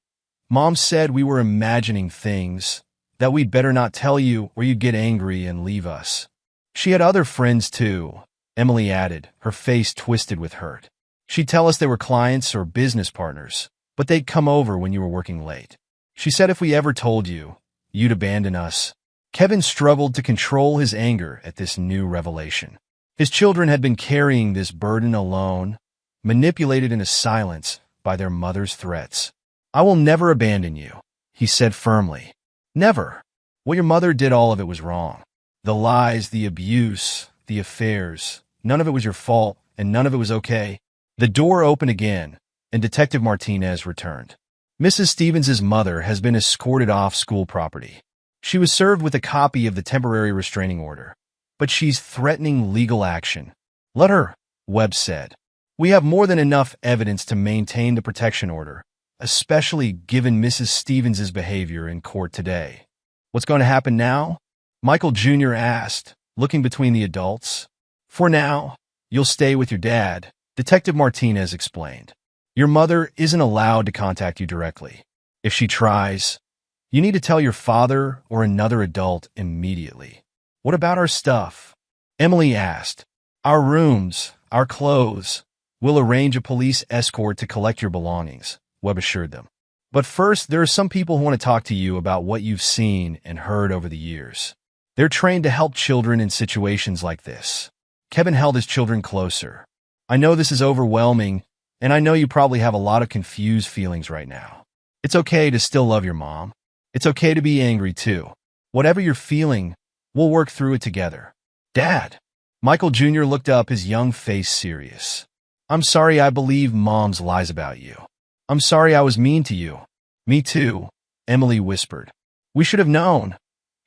Mom said we were imagining things, that we'd better not tell you or you'd get angry and leave us. She had other friends too, Emily added, her face twisted with hurt. She'd tell us they were clients or business partners, but they'd come over when you were working late. She said if we ever told you, you'd abandon us. Kevin struggled to control his anger at this new revelation. His children had been carrying this burden alone, manipulated into silence by their mother's threats. I will never abandon you, he said firmly. Never. What your mother did, all of it was wrong. The lies, the abuse, the affairs, none of it was your fault, and none of it was okay. The door opened again, and Detective Martinez returned. Mrs. Stevens's mother has been escorted off school property. She was served with a copy of the temporary restraining order, but she's threatening legal action. Let her, Webb said. We have more than enough evidence to maintain the protection order, especially given Mrs. Stevens's behavior in court today. What's going to happen now? Michael Jr. asked, looking between the adults. For now, you'll stay with your dad, Detective Martinez explained. Your mother isn't allowed to contact you directly. If she tries, you need to tell your father or another adult immediately. What about our stuff? Emily asked. Our rooms, our clothes. We'll arrange a police escort to collect your belongings, Webb assured them. But first, there are some people who want to talk to you about what you've seen and heard over the years. They're trained to help children in situations like this. Kevin held his children closer. I know this is overwhelming, and I know you probably have a lot of confused feelings right now. It's okay to still love your mom. It's okay to be angry too. Whatever you're feeling, we'll work through it together. Dad! Michael Jr. looked up, his young face serious. I'm sorry I believe Mom's lies about you. I'm sorry I was mean to you. Me too, Emily whispered. We should have known.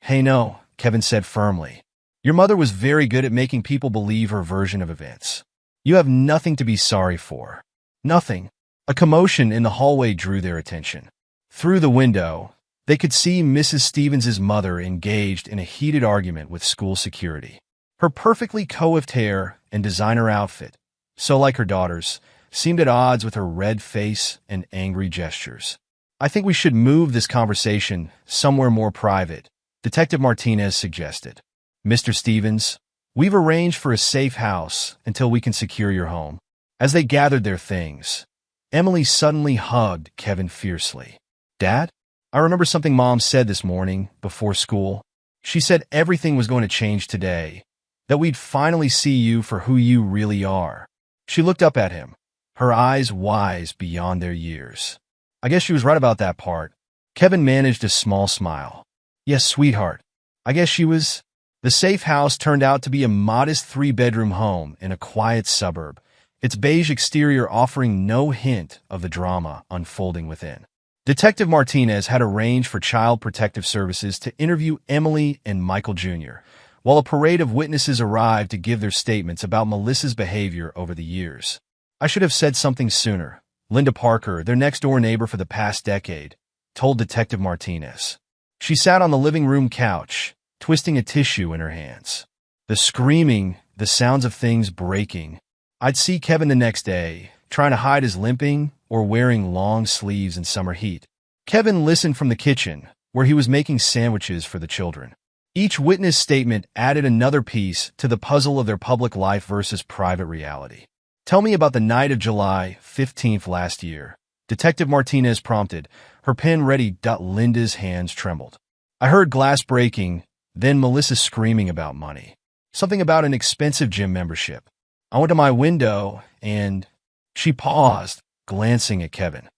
Hey, no, Kevin said firmly. Your mother was very good at making people believe her version of events. You have nothing to be sorry for. Nothing. A commotion in the hallway drew their attention. Through the window, they could see Mrs. Stevens's mother engaged in a heated argument with school security. Her perfectly coiffed hair and designer outfit, so like her daughter's, seemed at odds with her red face and angry gestures. I think we should move this conversation somewhere more private, Detective Martinez suggested. Mr. Stevens, we've arranged for a safe house until we can secure your home. As they gathered their things, Emily suddenly hugged Kevin fiercely. Dad? I remember something Mom said this morning before school. She said everything was going to change today, that we'd finally see you for who you really are. She looked up at him, her eyes wise beyond their years. I guess she was right about that part. Kevin managed a small smile. Yes, sweetheart. I guess she was. The safe house turned out to be a modest 3-bedroom home in a quiet suburb, its beige exterior offering no hint of the drama unfolding within. Detective Martinez had arranged for Child Protective Services to interview Emily and Michael Jr., while a parade of witnesses arrived to give their statements about Melissa's behavior over the years. I should have said something sooner. Linda Parker, their next-door neighbor for the past decade, told Detective Martinez. She sat on the living room couch, twisting a tissue in her hands. The screaming, the sounds of things breaking. I'd see Kevin the next day, trying to hide his limping or wearing long sleeves in summer heat. Kevin listened from the kitchen, where he was making sandwiches for the children. Each witness statement added another piece to the puzzle of their public life versus private reality. Tell me about the night of July 15th last year, Detective Martinez prompted, her pen ready. Linda's hands trembled. I heard glass breaking, then Melissa screaming about money. Something about an expensive gym membership. I went to my window and... She paused, glancing at Kevin.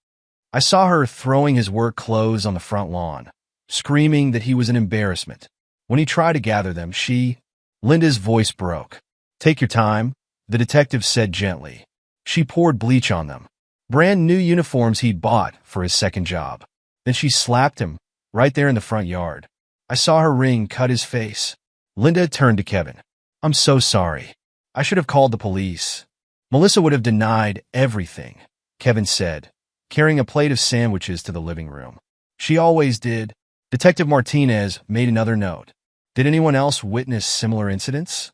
I saw her throwing his work clothes on the front lawn, screaming that he was an embarrassment. When he tried to gather them, Linda's voice broke. Take your time, the detective said gently. She poured bleach on them. Brand new uniforms he'd bought for his second job. Then she slapped him, right there in the front yard. I saw her ring cut his face. Linda turned to Kevin. I'm so sorry. I should have called the police. Melissa would have denied everything, Kevin said, carrying a plate of sandwiches to the living room. She always did. Detective Martinez made another note. Did anyone else witness similar incidents?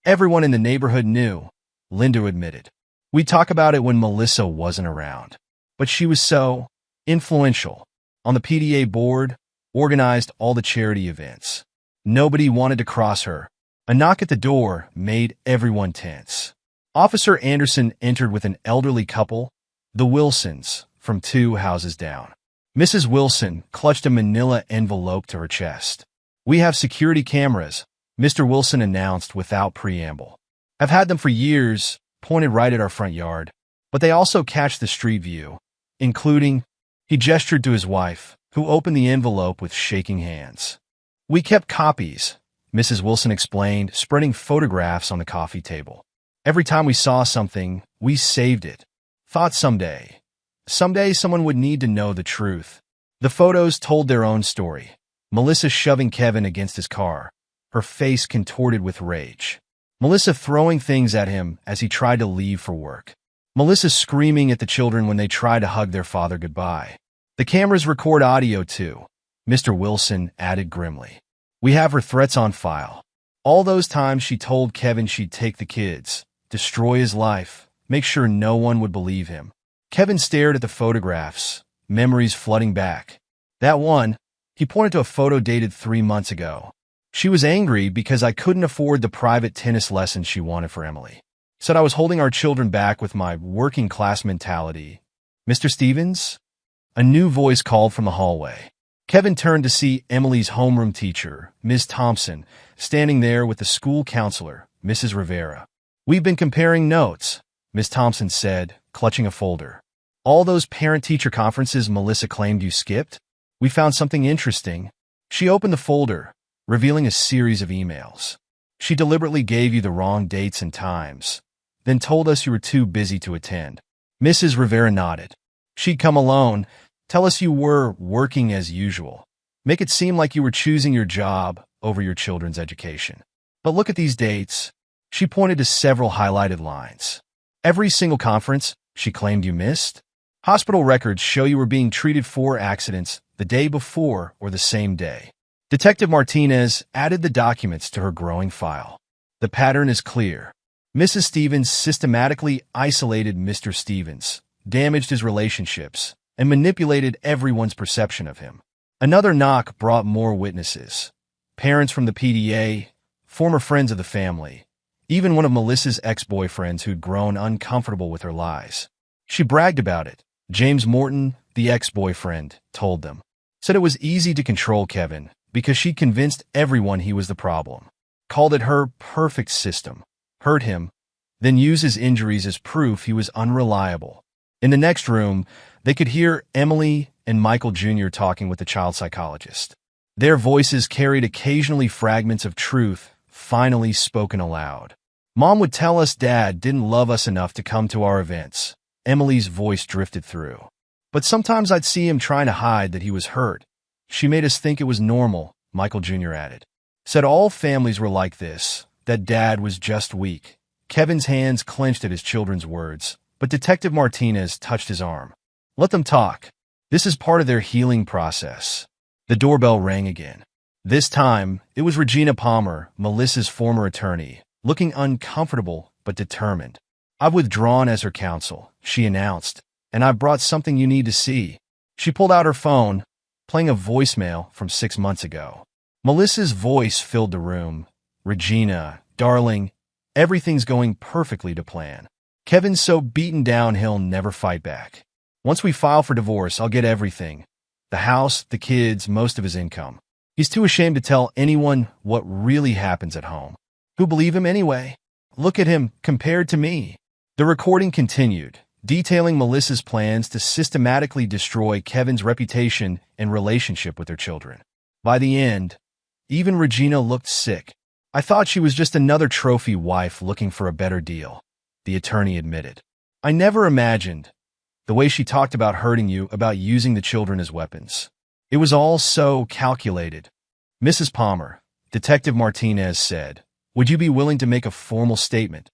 Everyone in the neighborhood knew, Linda admitted. We'd talk about it when Melissa wasn't around. But she was so influential. On the PDA board, organized all the charity events. Nobody wanted to cross her. A knock at the door made everyone tense. Officer Anderson entered with an elderly couple, the Wilsons, from 2 houses down. Mrs. Wilson clutched a manila envelope to her chest. We have security cameras, Mr. Wilson announced without preamble. I've had them for years, pointed right at our front yard, but they also catch the street view, including, he gestured to his wife, who opened the envelope with shaking hands. We kept copies, Mrs. Wilson explained, spreading photographs on the coffee table. Every time we saw something, we saved it. Thought someday someone would need to know the truth. The photos told their own story. Melissa shoving Kevin against his car, her face contorted with rage. Melissa throwing things at him as he tried to leave for work. Melissa screaming at the children when they tried to hug their father goodbye. The cameras record audio too, Mr. Wilson added grimly. We have her threats on file. All those times she told Kevin she'd take the kids, destroy his life, make sure no one would believe him. Kevin stared at the photographs, memories flooding back. That one, he pointed to a photo dated 3 months ago. She was angry because I couldn't afford the private tennis lessons she wanted for Emily. Said I was holding our children back with my working class mentality. Mr. Stevens? A new voice called from the hallway. Kevin turned to see Emily's homeroom teacher, Ms. Thompson, standing there with the school counselor, Mrs. Rivera. We've been comparing notes, Ms. Thompson said, clutching a folder. All those parent-teacher conferences Melissa claimed you skipped? We found something interesting. She opened the folder, revealing a series of emails. She deliberately gave you the wrong dates and times, then told us you were too busy to attend. Mrs. Rivera nodded. She'd come alone, tell us you were working as usual, make it seem like you were choosing your job over your children's education. But look at these dates. She pointed to several highlighted lines. Every single conference she claimed you missed. Hospital records show you were being treated for accidents the day before or the same day. Detective Martinez added the documents to her growing file. The pattern is clear. Mrs. Stevens systematically isolated Mr. Stevens, damaged his relationships, and manipulated everyone's perception of him. Another knock brought more witnesses. Parents from the PDA, former friends of the family, even one of Melissa's ex-boyfriends who'd grown uncomfortable with her lies. She bragged about it. James Morton, the ex-boyfriend, told them. Said it was easy to control Kevin because she convinced everyone he was the problem. Called it her perfect system. Hurt him, then used his injuries as proof he was unreliable. In the next room, they could hear Emily and Michael Jr. talking with the child psychologist. Their voices carried occasionally fragments of truth, finally spoken aloud. Mom would tell us Dad didn't love us enough to come to our events. Emily's voice drifted through. But sometimes I'd see him trying to hide that he was hurt. She made us think it was normal, Michael Jr. added. Said all families were like this, that Dad was just weak. Kevin's hands clenched at his children's words, but Detective Martinez touched his arm. Let them talk. This is part of their healing process. The doorbell rang again. This time, it was Regina Palmer, Melissa's former attorney, looking uncomfortable but determined. I've withdrawn as her counsel, she announced, and I've brought something you need to see. She pulled out her phone, playing a voicemail from 6 months ago. Melissa's voice filled the room. Regina, darling, everything's going perfectly to plan. Kevin's so beaten down he'll never fight back. Once we file for divorce, I'll get everything. The house, the kids, most of his income. He's too ashamed to tell anyone what really happens at home. Who believe him anyway? Look at him compared to me. The recording continued, detailing Melissa's plans to systematically destroy Kevin's reputation and relationship with their children. By the end, even Regina looked sick. "I thought she was just another trophy wife looking for a better deal," the attorney admitted. "I never imagined the way she talked about hurting you, about using the children as weapons. It was all so calculated." "Mrs. Palmer," Detective Martinez said, "would you be willing to make a formal statement?"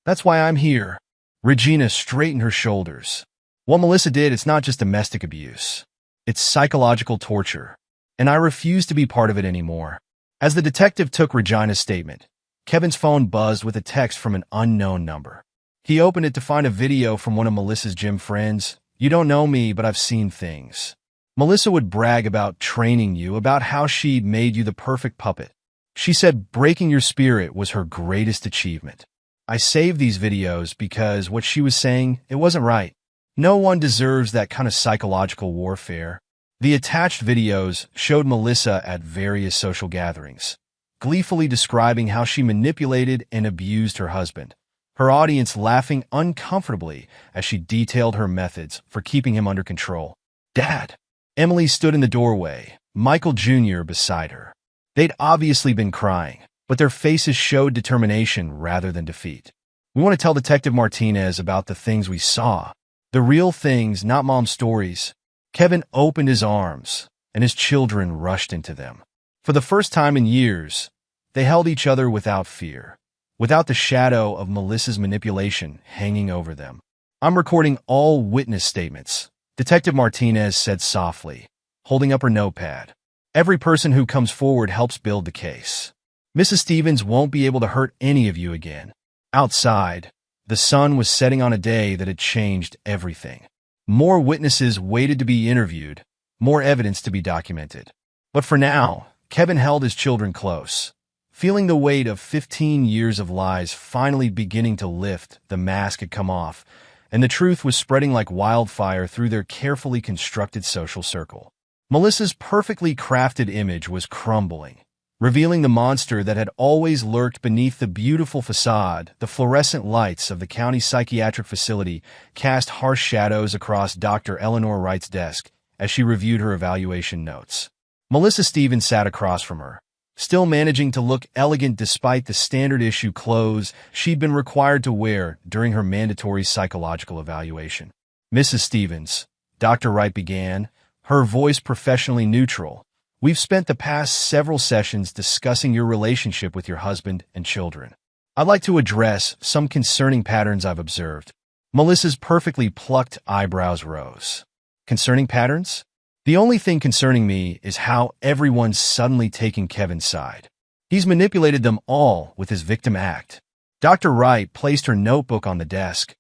"That's why I'm here." Regina straightened her shoulders. "What Melissa did, it's not just domestic abuse. It's psychological torture, and I refuse to be part of it anymore." As the detective took Regina's statement, Kevin's phone buzzed with a text from an unknown number. He opened it to find a video from one of Melissa's gym friends. "You don't know me, but I've seen things. Melissa would brag about training you, about how she'd made you the perfect puppet. She said breaking your spirit was her greatest achievement. I saved these videos because what she was saying, it wasn't right. No one deserves that kind of psychological warfare." The attached videos showed Melissa at various social gatherings, gleefully describing how she manipulated and abused her husband, her audience laughing uncomfortably as she detailed her methods for keeping him under control. "Dad." Emily stood in the doorway, Michael Jr. beside her. They'd obviously been crying, but their faces showed determination rather than defeat. "We want to tell Detective Martinez about the things we saw. The real things, not mom's stories." Kevin opened his arms, and his children rushed into them. For the first time in years, they held each other without fear, without the shadow of Melissa's manipulation hanging over them. "I'm recording all witness statements," Detective Martinez said softly, holding up her notepad. "Every person who comes forward helps build the case. Mrs. Stevens won't be able to hurt any of you again." Outside, the sun was setting on a day that had changed everything. More witnesses waited to be interviewed, more evidence to be documented. But for now, Kevin held his children close. Feeling the weight of 15 years of lies finally beginning to lift, the mask had come off, and the truth was spreading like wildfire through their carefully constructed social circle. Melissa's perfectly crafted image was crumbling, revealing the monster that had always lurked beneath the beautiful facade. The fluorescent lights of the county psychiatric facility cast harsh shadows across Dr. Eleanor Wright's desk as she reviewed her evaluation notes. Melissa Stevens sat across from her, still managing to look elegant despite the standard issue clothes she'd been required to wear during her mandatory psychological evaluation. "Mrs. Stevens," Dr. Wright began, her voice professionally neutral, "we've spent the past several sessions discussing your relationship with your husband and children. I'd like to address some concerning patterns I've observed." Melissa's perfectly plucked eyebrows rose. "Concerning patterns? The only thing concerning me is how everyone's suddenly taking Kevin's side. He's manipulated them all with his victim act." Dr. Wright placed her notebook on the desk,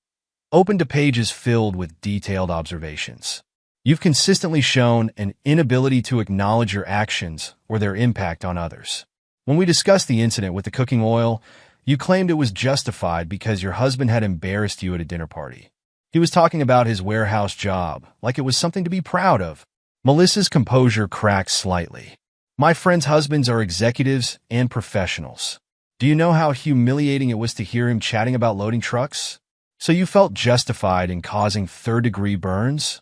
opened to pages filled with detailed observations. "You've consistently shown an inability to acknowledge your actions or their impact on others. When we discussed the incident with the cooking oil, you claimed it was justified because your husband had embarrassed you at a dinner party. He was talking about his warehouse job, like it was something to be proud of." Melissa's composure cracked slightly. "My friends' husbands are executives and professionals. Do you know how humiliating it was to hear him chatting about loading trucks? So you felt justified in causing third-degree burns?"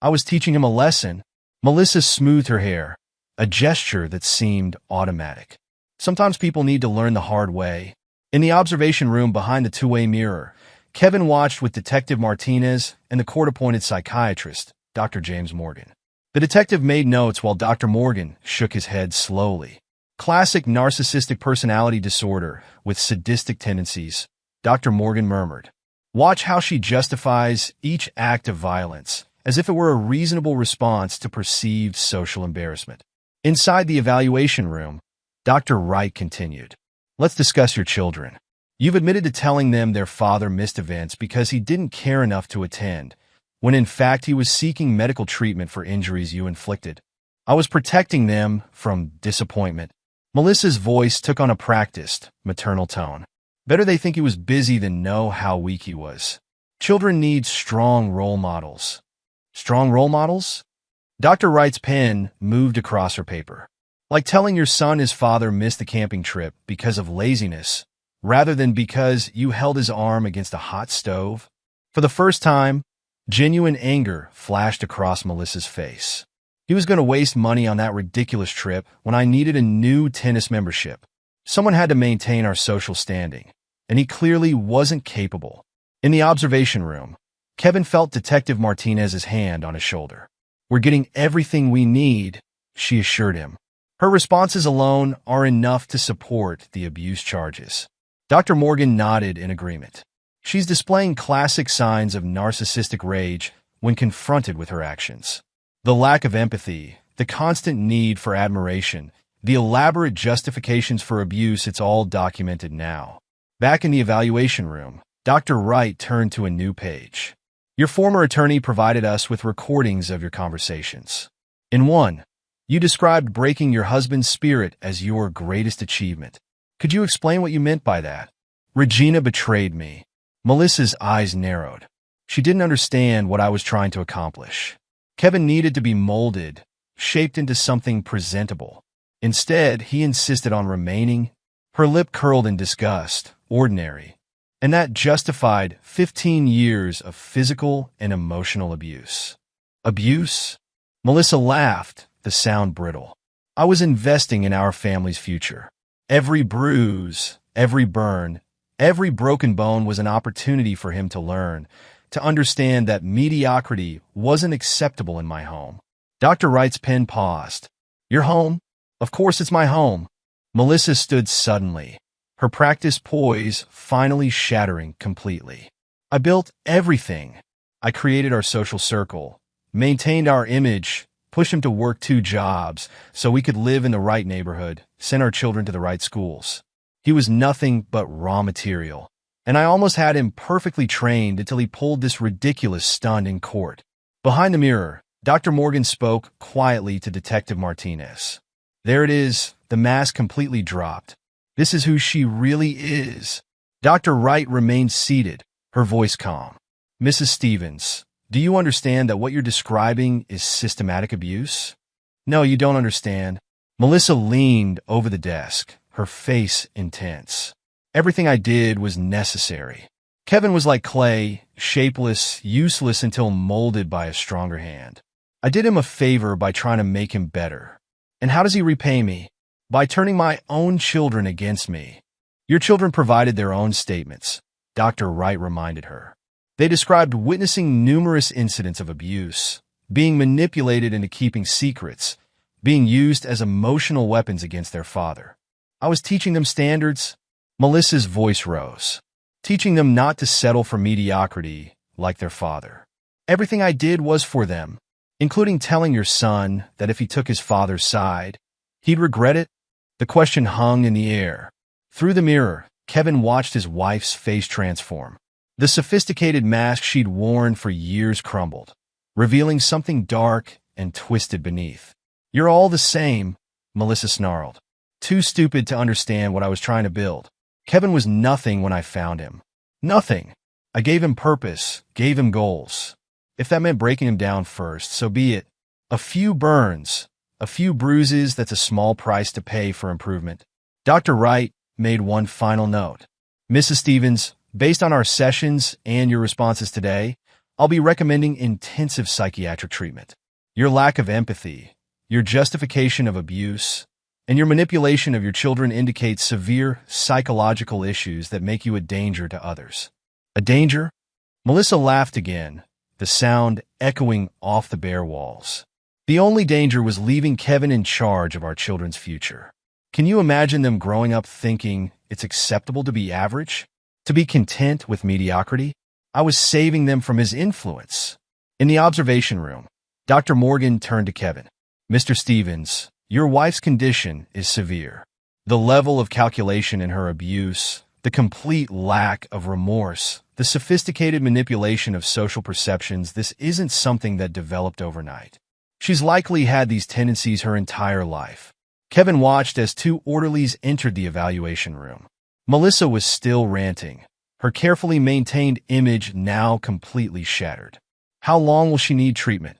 "I was teaching him a lesson." Melissa smoothed her hair, a gesture that seemed automatic. "Sometimes people need to learn the hard way." In the observation room behind the two-way mirror, Kevin watched with Detective Martinez and the court-appointed psychiatrist, Dr. James Morgan. The detective made notes while Dr. Morgan shook his head slowly. "Classic narcissistic personality disorder with sadistic tendencies," Dr. Morgan murmured. "Watch how she justifies each act of violence, as if it were a reasonable response to perceived social embarrassment." Inside the evaluation room, Dr. Wright continued. "Let's discuss your children. You've admitted to telling them their father missed events because he didn't care enough to attend, when in fact he was seeking medical treatment for injuries you inflicted. I was protecting them from disappointment." Melissa's voice took on a practiced, maternal tone. "Better they think he was busy than know how weak he was. Children need strong role models." "Strong role models?" Dr. Wright's pen moved across her paper. "Like telling your son his father missed the camping trip because of laziness, rather than because you held his arm against a hot stove." For the first time, genuine anger flashed across Melissa's face. He was going to waste money on that ridiculous trip when I needed a new tennis membership. Someone had to maintain our social standing, and he clearly wasn't capable. In the observation room, Kevin felt Detective Martinez's hand on his shoulder. "We're getting everything we need," she assured him. Her responses alone are enough to support the abuse charges. Dr. Morgan nodded in agreement. She's displaying classic signs of narcissistic rage when confronted with her actions. The lack of empathy, the constant need for admiration, the elaborate justifications for abuse, it's all documented now. Back in the evaluation room, Dr. Wright turned to a new page. "Your former attorney provided us with recordings of your conversations. In one, you described breaking your husband's spirit as your greatest achievement. Could you explain what you meant by that?" "Regina betrayed me." Melissa's eyes narrowed. She didn't understand what I was trying to accomplish. Kevin needed to be molded, shaped into something presentable. Instead, he insisted on remaining. Her lip curled in disgust, ordinary. And that justified 15 years of physical and emotional abuse. Abuse? Melissa laughed, the sound brittle. "I was investing in our family's future. Every bruise, every burn, every broken bone was an opportunity for him to learn, to understand that mediocrity wasn't acceptable in my home." Dr. Wright's pen paused. "Your home? Of course it's my home." Melissa stood suddenly, her practiced poise finally shattering completely. "I built everything. I created our social circle, maintained our image, pushed him to work 2 jobs so we could live in the right neighborhood, send our children to the right schools. He was nothing but raw material, and I almost had him perfectly trained until he pulled this ridiculous stunt in court." Behind the mirror, Dr. Morgan spoke quietly to Detective Martinez. "There it is, the mask completely dropped. This is who she really is." Dr. Wright remained seated, her voice calm. "Mrs. Stevens, do you understand that what you're describing is systematic abuse?" "No, you don't understand." Melissa leaned over the desk, her face intense. "Everything I did was necessary. Kevin was like clay, shapeless, useless until molded by a stronger hand. I did him a favor by trying to make him better. And how does he repay me? By turning my own children against me." "Your children provided their own statements," Dr. Wright reminded her. "They described witnessing numerous incidents of abuse, being manipulated into keeping secrets, being used as emotional weapons against their father. I was teaching them standards." Melissa's voice rose. "Teaching them not to settle for mediocrity like their father. Everything I did was for them, including telling your son that if he took his father's side, he'd regret it." The question hung in the air. Through the mirror, Kevin watched his wife's face transform. The sophisticated mask she'd worn for years crumbled, revealing something dark and twisted beneath. "You're all the same," Melissa snarled. "Too stupid to understand what I was trying to build. Kevin was nothing when I found him. Nothing. I gave him purpose, gave him goals. If that meant breaking him down first, so be it. A few burns, a few bruises, that's a small price to pay for improvement." Dr. Wright made one final note. "Mrs. Stevens, based on our sessions and your responses today, I'll be recommending intensive psychiatric treatment. Your lack of empathy, your justification of abuse, and your manipulation of your children indicate severe psychological issues that make you a danger to others." "A danger?" Melissa laughed again, the sound echoing off the bare walls. "The only danger was leaving Kevin in charge of our children's future. Can you imagine them growing up thinking it's acceptable to be average, to be content with mediocrity? I was saving them from his influence." In the observation room, Dr. Morgan turned to Kevin. "Mr. Stevens, your wife's condition is severe. The level of calculation in her abuse, the complete lack of remorse, the sophisticated manipulation of social perceptions, this isn't something that developed overnight. She's likely had these tendencies her entire life." Kevin watched as 2 orderlies entered the evaluation room. Melissa was still ranting, her carefully maintained image now completely shattered. "How long will she need treatment?"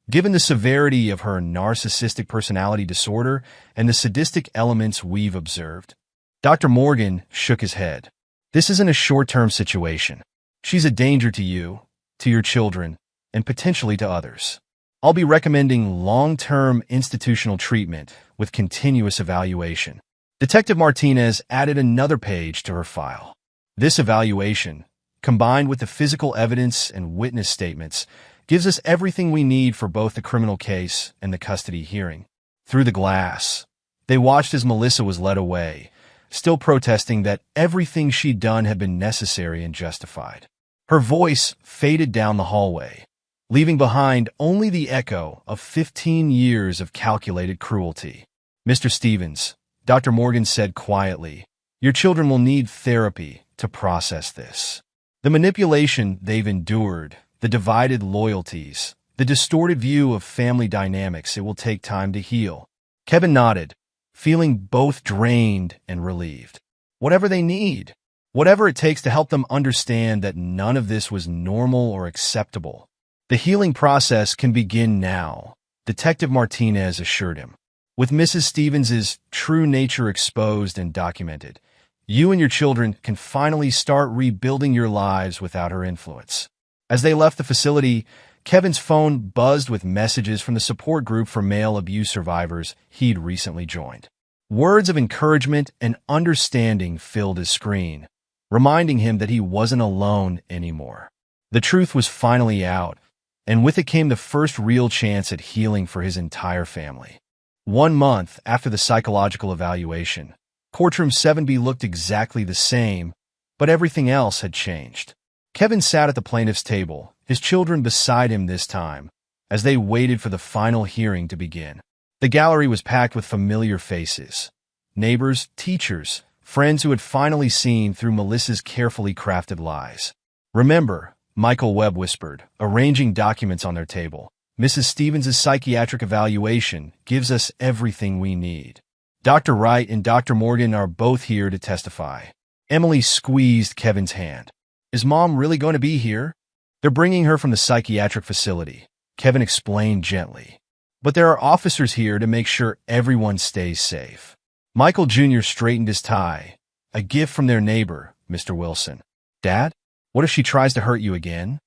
Given the severity of her narcissistic personality disorder and the sadistic elements we've observed, Dr. Morgan shook his head. "This isn't a short-term situation. She's a danger to you, to your children, and potentially to others. I'll be recommending long-term institutional treatment with continuous evaluation. Detective Martinez added another page to her file. This evaluation, combined with the physical evidence and witness statements, gives us everything we need for both the criminal case and the custody hearing. Through the glass, they watched as Melissa was led away, still protesting that everything she'd done had been necessary and justified. Her voice faded down the hallway, leaving behind only the echo of 15 years of calculated cruelty. Mr. Stevens, Dr. Morgan said quietly, your children will need therapy to process this. The manipulation they've endured, the divided loyalties, the distorted view of family dynamics, it will take time to heal. Kevin nodded, feeling both drained and relieved. Whatever they need, whatever it takes to help them understand that none of this was normal or acceptable. The healing process can begin now, Detective Martinez assured him. With Mrs. Stevens' true nature exposed and documented, you and your children can finally start rebuilding your lives without her influence. As they left the facility, Kevin's phone buzzed with messages from the support group for male abuse survivors he'd recently joined. Words of encouragement and understanding filled his screen, reminding him that he wasn't alone anymore. The truth was finally out, and with it came the first real chance at healing for his entire family. 1 month after the psychological evaluation, Courtroom 7B looked exactly the same, but everything else had changed. Kevin sat at the plaintiff's table, his children beside him this time, as they waited for the final hearing to begin. The gallery was packed with familiar faces. Neighbors, teachers, friends who had finally seen through Melissa's carefully crafted lies. Remember, Michael Webb whispered, arranging documents on their table. Mrs. Stevens' psychiatric evaluation gives us everything we need. Dr. Wright and Dr. Morgan are both here to testify. Emily squeezed Kevin's hand. Is Mom really going to be here? They're bringing her from the psychiatric facility, Kevin explained gently. But there are officers here to make sure everyone stays safe. Michael Jr. straightened his tie, a gift from their neighbor, Mr. Wilson. Dad, what if she tries to hurt you again?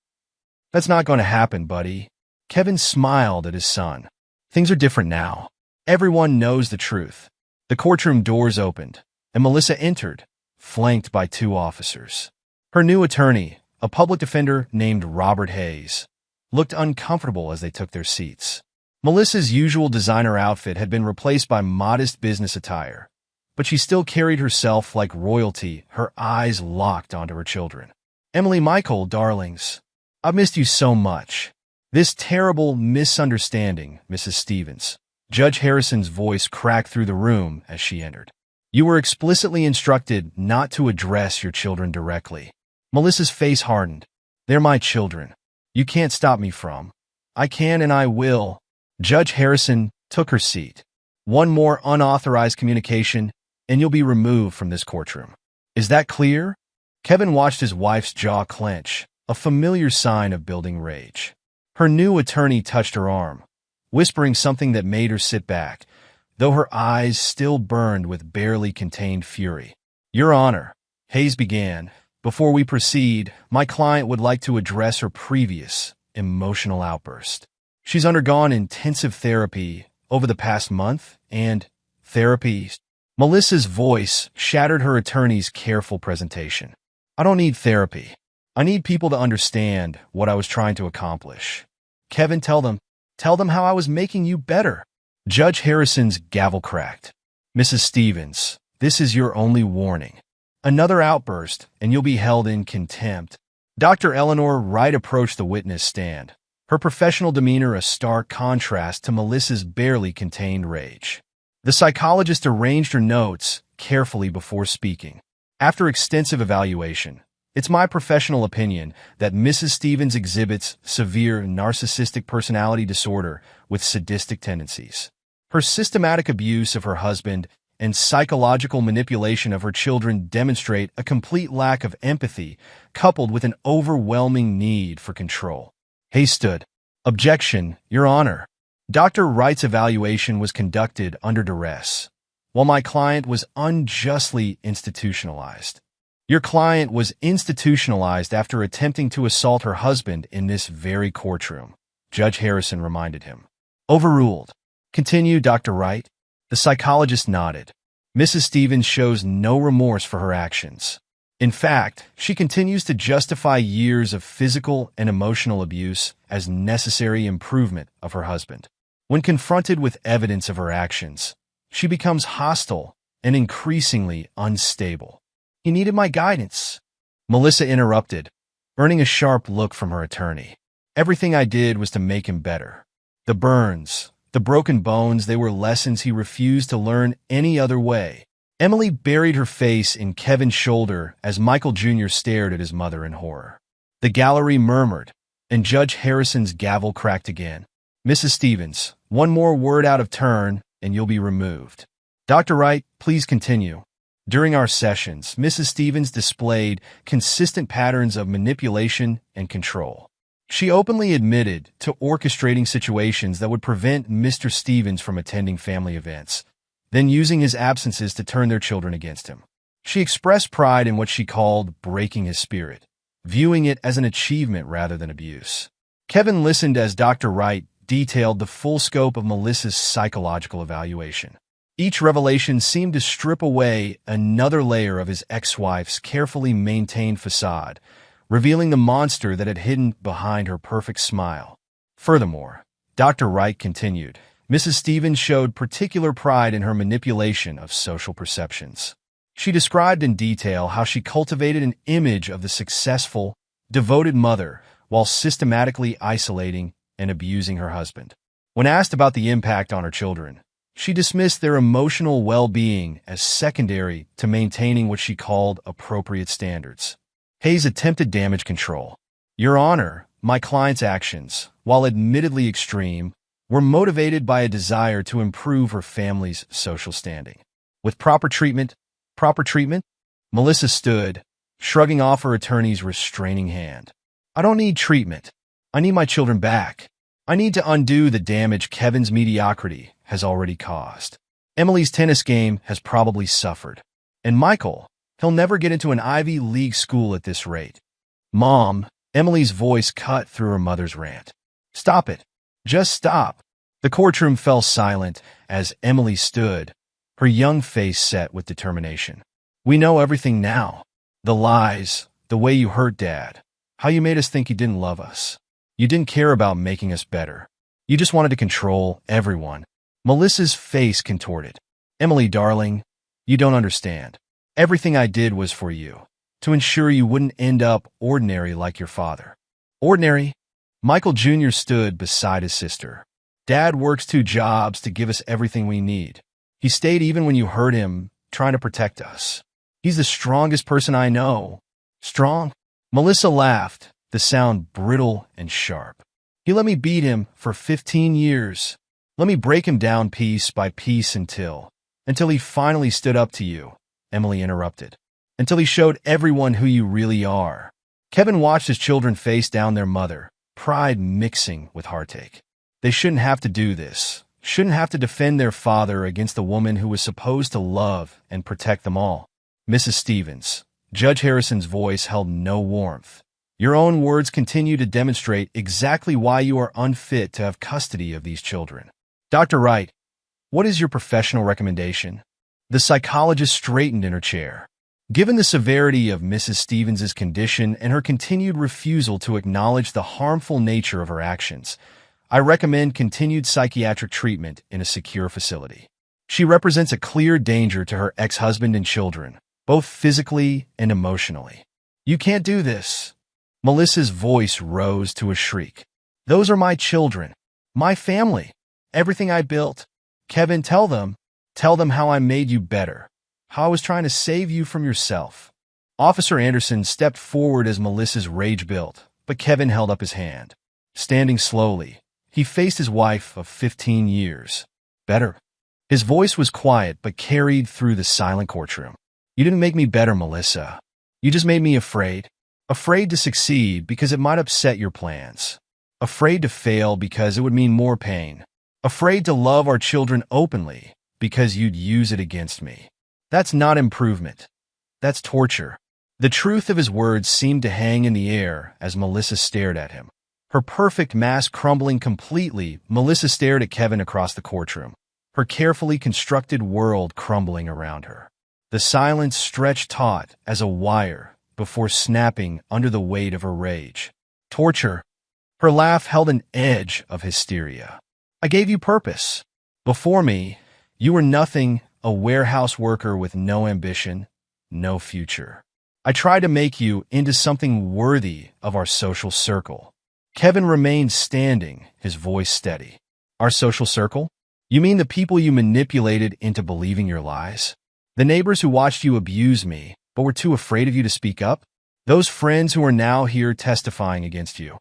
That's not going to happen, buddy. Kevin smiled at his son. Things are different now. Everyone knows the truth. The courtroom doors opened, and Melissa entered, flanked by 2 officers. Her new attorney, a public defender named Robert Hayes, looked uncomfortable as they took their seats. Melissa's usual designer outfit had been replaced by modest business attire, but she still carried herself like royalty, her eyes locked onto her children. Emily, Michael, darlings, I've missed you so much. This terrible misunderstanding, Mrs. Stevens. Judge Harrison's voice cracked through the room as she entered. You were explicitly instructed not to address your children directly. Melissa's face hardened. They're my children. You can't stop me from. I can and I will. Judge Harrison took her seat. One more unauthorized communication, and you'll be removed from this courtroom. Is that clear? Kevin watched his wife's jaw clench, a familiar sign of building rage. Her new attorney touched her arm, whispering something that made her sit back, though her eyes still burned with barely contained fury. Your Honor, Hayes began, before we proceed, my client would like to address her previous emotional outburst. She's undergone intensive therapy over the past month, and therapy. Melissa's voice shattered her attorney's careful presentation. I don't need therapy. I need people to understand what I was trying to accomplish. Kevin, tell them how I was making you better. Judge Harrison's gavel cracked. Mrs. Stevens, this is your only warning. Another outburst, and you'll be held in contempt. Dr. Eleanor Wright approached the witness stand, her professional demeanor a stark contrast to Melissa's barely contained rage. The psychologist arranged her notes carefully before speaking. After extensive evaluation, it's my professional opinion that Mrs. Stevens exhibits severe narcissistic personality disorder with sadistic tendencies. Her systematic abuse of her husband and psychological manipulation of her children demonstrate a complete lack of empathy coupled with an overwhelming need for control. Hayes stood. Objection, Your Honor. Dr. Wright's evaluation was conducted under duress, while my client was unjustly institutionalized. Your client was institutionalized after attempting to assault her husband in this very courtroom, Judge Harrison reminded him. Overruled. Continue, Dr. Wright. The psychologist nodded. Mrs. Stevens shows no remorse for her actions. In fact, she continues to justify years of physical and emotional abuse as necessary improvement of her husband. When confronted with evidence of her actions, she becomes hostile and increasingly unstable. He needed my guidance, Melissa interrupted, earning a sharp look from her attorney. Everything I did was to make him better. The burns, the broken bones, they were lessons he refused to learn any other way. Emily buried her face in Kevin's shoulder as Michael Jr. stared at his mother in horror. The gallery murmured, and Judge Harrison's gavel cracked again. Mrs. Stevens, one more word out of turn, and you'll be removed. Dr. Wright, please continue. During our sessions, Mrs. Stevens displayed consistent patterns of manipulation and control. She openly admitted to orchestrating situations that would prevent Mr. Stevens from attending family events, then using his absences to turn their children against him. She expressed pride in what she called breaking his spirit, viewing it as an achievement rather than abuse. Kevin listened as Dr. Wright detailed the full scope of Melissa's psychological evaluation. Each revelation seemed to strip away another layer of his ex-wife's carefully maintained facade, revealing the monster that had hidden behind her perfect smile. Furthermore, Dr. Wright continued, Mrs. Stevens showed particular pride in her manipulation of social perceptions. She described in detail how she cultivated an image of the successful, devoted mother while systematically isolating and abusing her husband. When asked about the impact on her children, she dismissed their emotional well-being as secondary to maintaining what she called appropriate standards. Hayes attempted damage control. Your Honor, my client's actions, while admittedly extreme, were motivated by a desire to improve her family's social standing. With proper treatment, Melissa stood, shrugging off her attorney's restraining hand. I don't need treatment. I need my children back. I need to undo the damage Kevin's mediocrity has already caused. Emily's tennis game has probably suffered. And Michael, he'll never get into an Ivy League school at this rate. Mom, Emily's voice cut through her mother's rant. Stop it. Just stop. The courtroom fell silent as Emily stood, her young face set with determination. We know everything now. The lies, the way you hurt Dad, how you made us think you didn't love us. You didn't care about making us better. You just wanted to control everyone. Melissa's face contorted. Emily, darling, you don't understand. Everything I did was for you, to ensure you wouldn't end up ordinary like your father. Ordinary? Michael Jr. stood beside his sister. Dad works 2 jobs to give us everything we need. He stayed even when you hurt him, trying to protect us. He's the strongest person I know. Strong? Melissa laughed, the sound brittle and sharp. He let me beat him for 15 years. Let me break him down piece by piece until he finally stood up to you, Emily interrupted. Until he showed everyone who you really are. Kevin watched his children face down their mother, pride mixing with heartache. They shouldn't have to do this, shouldn't have to defend their father against the woman who was supposed to love and protect them all. Mrs. Stevens, Judge Harrison's voice held no warmth. Your own words continue to demonstrate exactly why you are unfit to have custody of these children. Dr. Wright, what is your professional recommendation? The psychologist straightened in her chair. Given the severity of Mrs. Stevens's condition and her continued refusal to acknowledge the harmful nature of her actions, I recommend continued psychiatric treatment in a secure facility. She represents a clear danger to her ex-husband and children, both physically and emotionally. You can't do this. Melissa's voice rose to a shriek. Those are my children, my family, everything I built. Kevin, tell them how I made you better. How I was trying to save you from yourself. Officer Anderson stepped forward as Melissa's rage built, but Kevin held up his hand. Standing slowly, he faced his wife of 15 years. Better. His voice was quiet but carried through the silent courtroom. You didn't make me better, Melissa. You just made me afraid. Afraid to succeed because it might upset your plans. Afraid to fail because it would mean more pain. Afraid to love our children openly because you'd use it against me. That's not improvement. That's torture. The truth of his words seemed to hang in the air as Melissa stared at him. Her perfect mask crumbling completely, Melissa stared at Kevin across the courtroom, her carefully constructed world crumbling around her. The silence stretched taut as a wire before snapping under the weight of her rage. Torture. Her laugh held an edge of hysteria. I gave you purpose. Before me, you were nothing, a warehouse worker with no ambition, no future. I tried to make you into something worthy of our social circle. Kevin remained standing, his voice steady. Our social circle? You mean the people you manipulated into believing your lies? The neighbors who watched you abuse me, but were too afraid of you to speak up? Those friends who are now here testifying against you.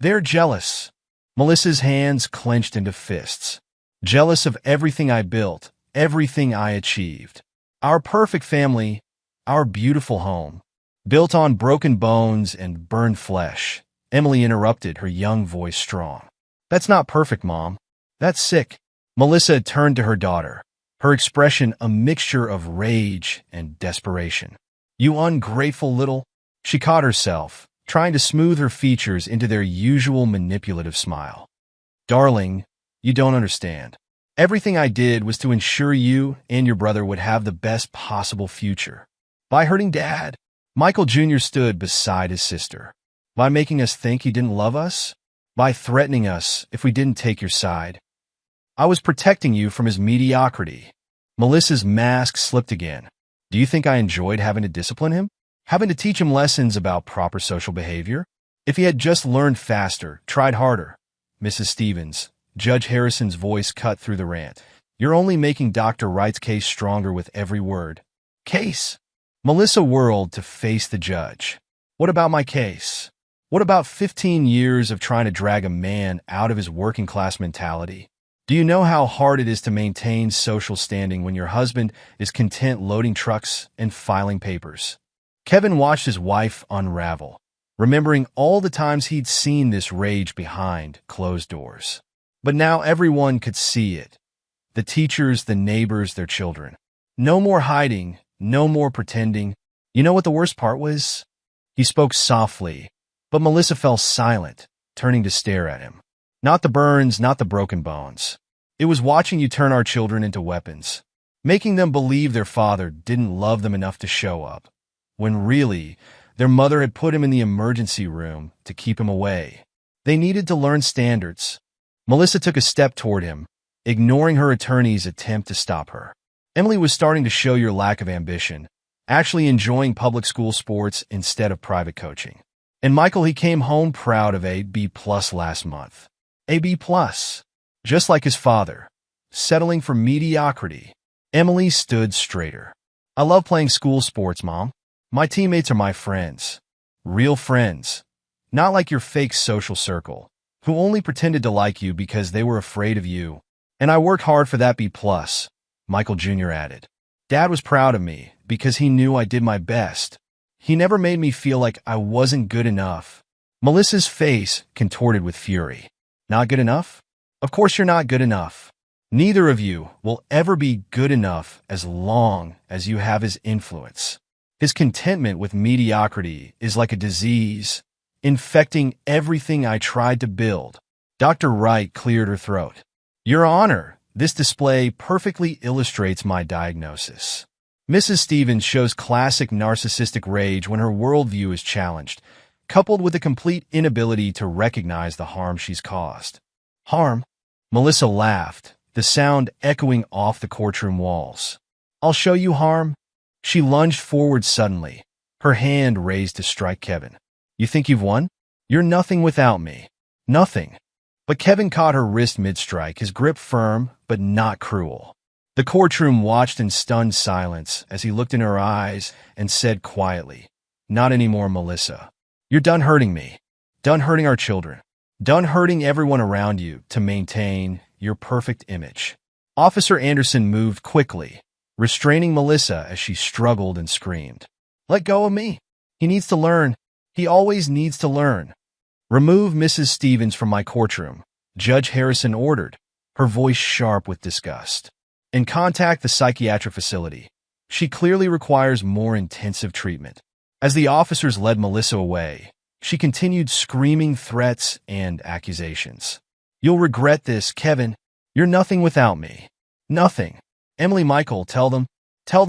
They're jealous. Melissa's hands clenched into fists. Jealous of everything I built, everything I achieved. Our perfect family, our beautiful home, built on broken bones and burned flesh. Emily interrupted, her young voice strong. That's not perfect, Mom. That's sick. Melissa turned to her daughter, her expression a mixture of rage and desperation. You ungrateful little... She caught herself, trying to smooth her features into their usual manipulative smile. Darling, you don't understand. Everything I did was to ensure you and your brother would have the best possible future. By hurting Dad, Michael Jr. stood beside his sister. By making us think he didn't love us? By threatening us if we didn't take your side? I was protecting you from his mediocrity. Melissa's mask slipped again. Do you think I enjoyed having to discipline him? Having to teach him lessons about proper social behavior? If he had just learned faster, tried harder. Mrs. Stevens, Judge Harrison's voice cut through the rant. You're only making Dr. Wright's case stronger with every word. Case? Melissa whirled to face the judge. What about my case? What about 15 years of trying to drag a man out of his working-class mentality? Do you know how hard it is to maintain social standing when your husband is content loading trucks and filing papers? Kevin watched his wife unravel, remembering all the times he'd seen this rage behind closed doors. But now everyone could see it. The teachers, the neighbors, their children. No more hiding, no more pretending. You know what the worst part was? He spoke softly, but Melissa fell silent, turning to stare at him. Not the burns, not the broken bones. It was watching you turn our children into weapons, making them believe their father didn't love them enough to show up, when really, their mother had put him in the emergency room to keep him away. They needed to learn standards. Melissa took a step toward him, ignoring her attorney's attempt to stop her. Emily was starting to show your lack of ambition, actually enjoying public school sports instead of private coaching. And Michael, he came home proud of a B+ last month. A B+, just like his father, settling for mediocrity. Emily stood straighter. I love playing school sports, Mom. My teammates are my friends. Real friends. Not like your fake social circle, who only pretended to like you because they were afraid of you. And I worked hard for that B+, Michael Jr. added. Dad was proud of me because he knew I did my best. He never made me feel like I wasn't good enough. Melissa's face contorted with fury. Not good enough? Of course you're not good enough. Neither of you will ever be good enough as long as you have his influence. His contentment with mediocrity is like a disease, infecting everything I tried to build. Dr. Wright cleared her throat. Your Honor, this display perfectly illustrates my diagnosis. Mrs. Stevens shows classic narcissistic rage when her worldview is challenged, coupled with a complete inability to recognize the harm she's caused. Harm? Melissa laughed, the sound echoing off the courtroom walls. I'll show you harm. She lunged forward suddenly, her hand raised to strike Kevin. You think you've won? You're nothing without me. Nothing. But Kevin caught her wrist mid-strike, his grip firm, but not cruel. The courtroom watched in stunned silence as he looked in her eyes and said quietly, Not anymore, Melissa. You're done hurting me. Done hurting our children. Done hurting everyone around you to maintain your perfect image. Officer Anderson moved quickly, restraining Melissa as she struggled and screamed. Let go of me. He needs to learn. He always needs to learn. Remove Mrs. Stevens from my courtroom, Judge Harrison ordered, her voice sharp with disgust. And contact the psychiatric facility. She clearly requires more intensive treatment. As the officers led Melissa away, she continued screaming threats and accusations. "You'll regret this, Kevin. You're nothing without me. Nothing. Emily, Michael, tell them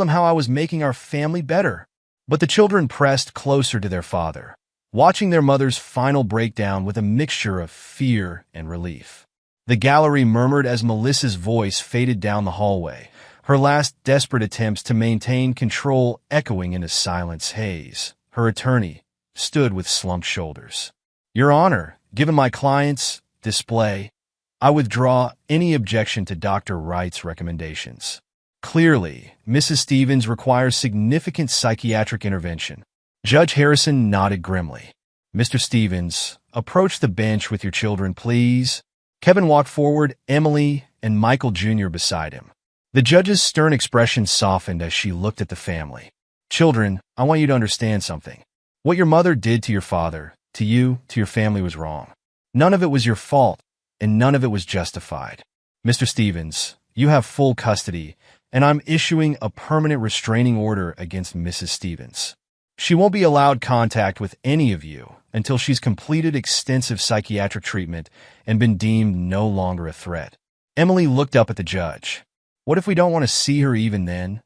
how I was making our family better." But the children pressed closer to their father, watching their mother's final breakdown with a mixture of fear and relief. The gallery murmured as Melissa's voice faded down the hallway, her last desperate attempts to maintain control echoing in a silence haze. Her attorney stood with slumped shoulders. "Your Honor, given my client's display, I withdraw any objection to Dr. Wright's recommendations. Clearly, Mrs. Stevens requires significant psychiatric intervention." Judge Harrison nodded grimly. "Mr. Stevens, approach the bench with your children, please." Kevin walked forward, Emily and Michael Jr. beside him. The judge's stern expression softened as she looked at the family. "Children, I want you to understand something. What your mother did to your father, to you, to your family was wrong. None of it was your fault, and none of it was justified. Mr. Stevens, you have full custody, and I'm issuing a permanent restraining order against Mrs. Stevens. She won't be allowed contact with any of you until she's completed extensive psychiatric treatment and been deemed no longer a threat." Emily looked up at the judge. "What if we don't want to see her even then?"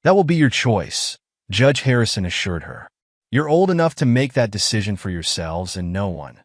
"That will be your choice," Judge Harrison assured her. "You're old enough to make that decision for yourselves, and no one,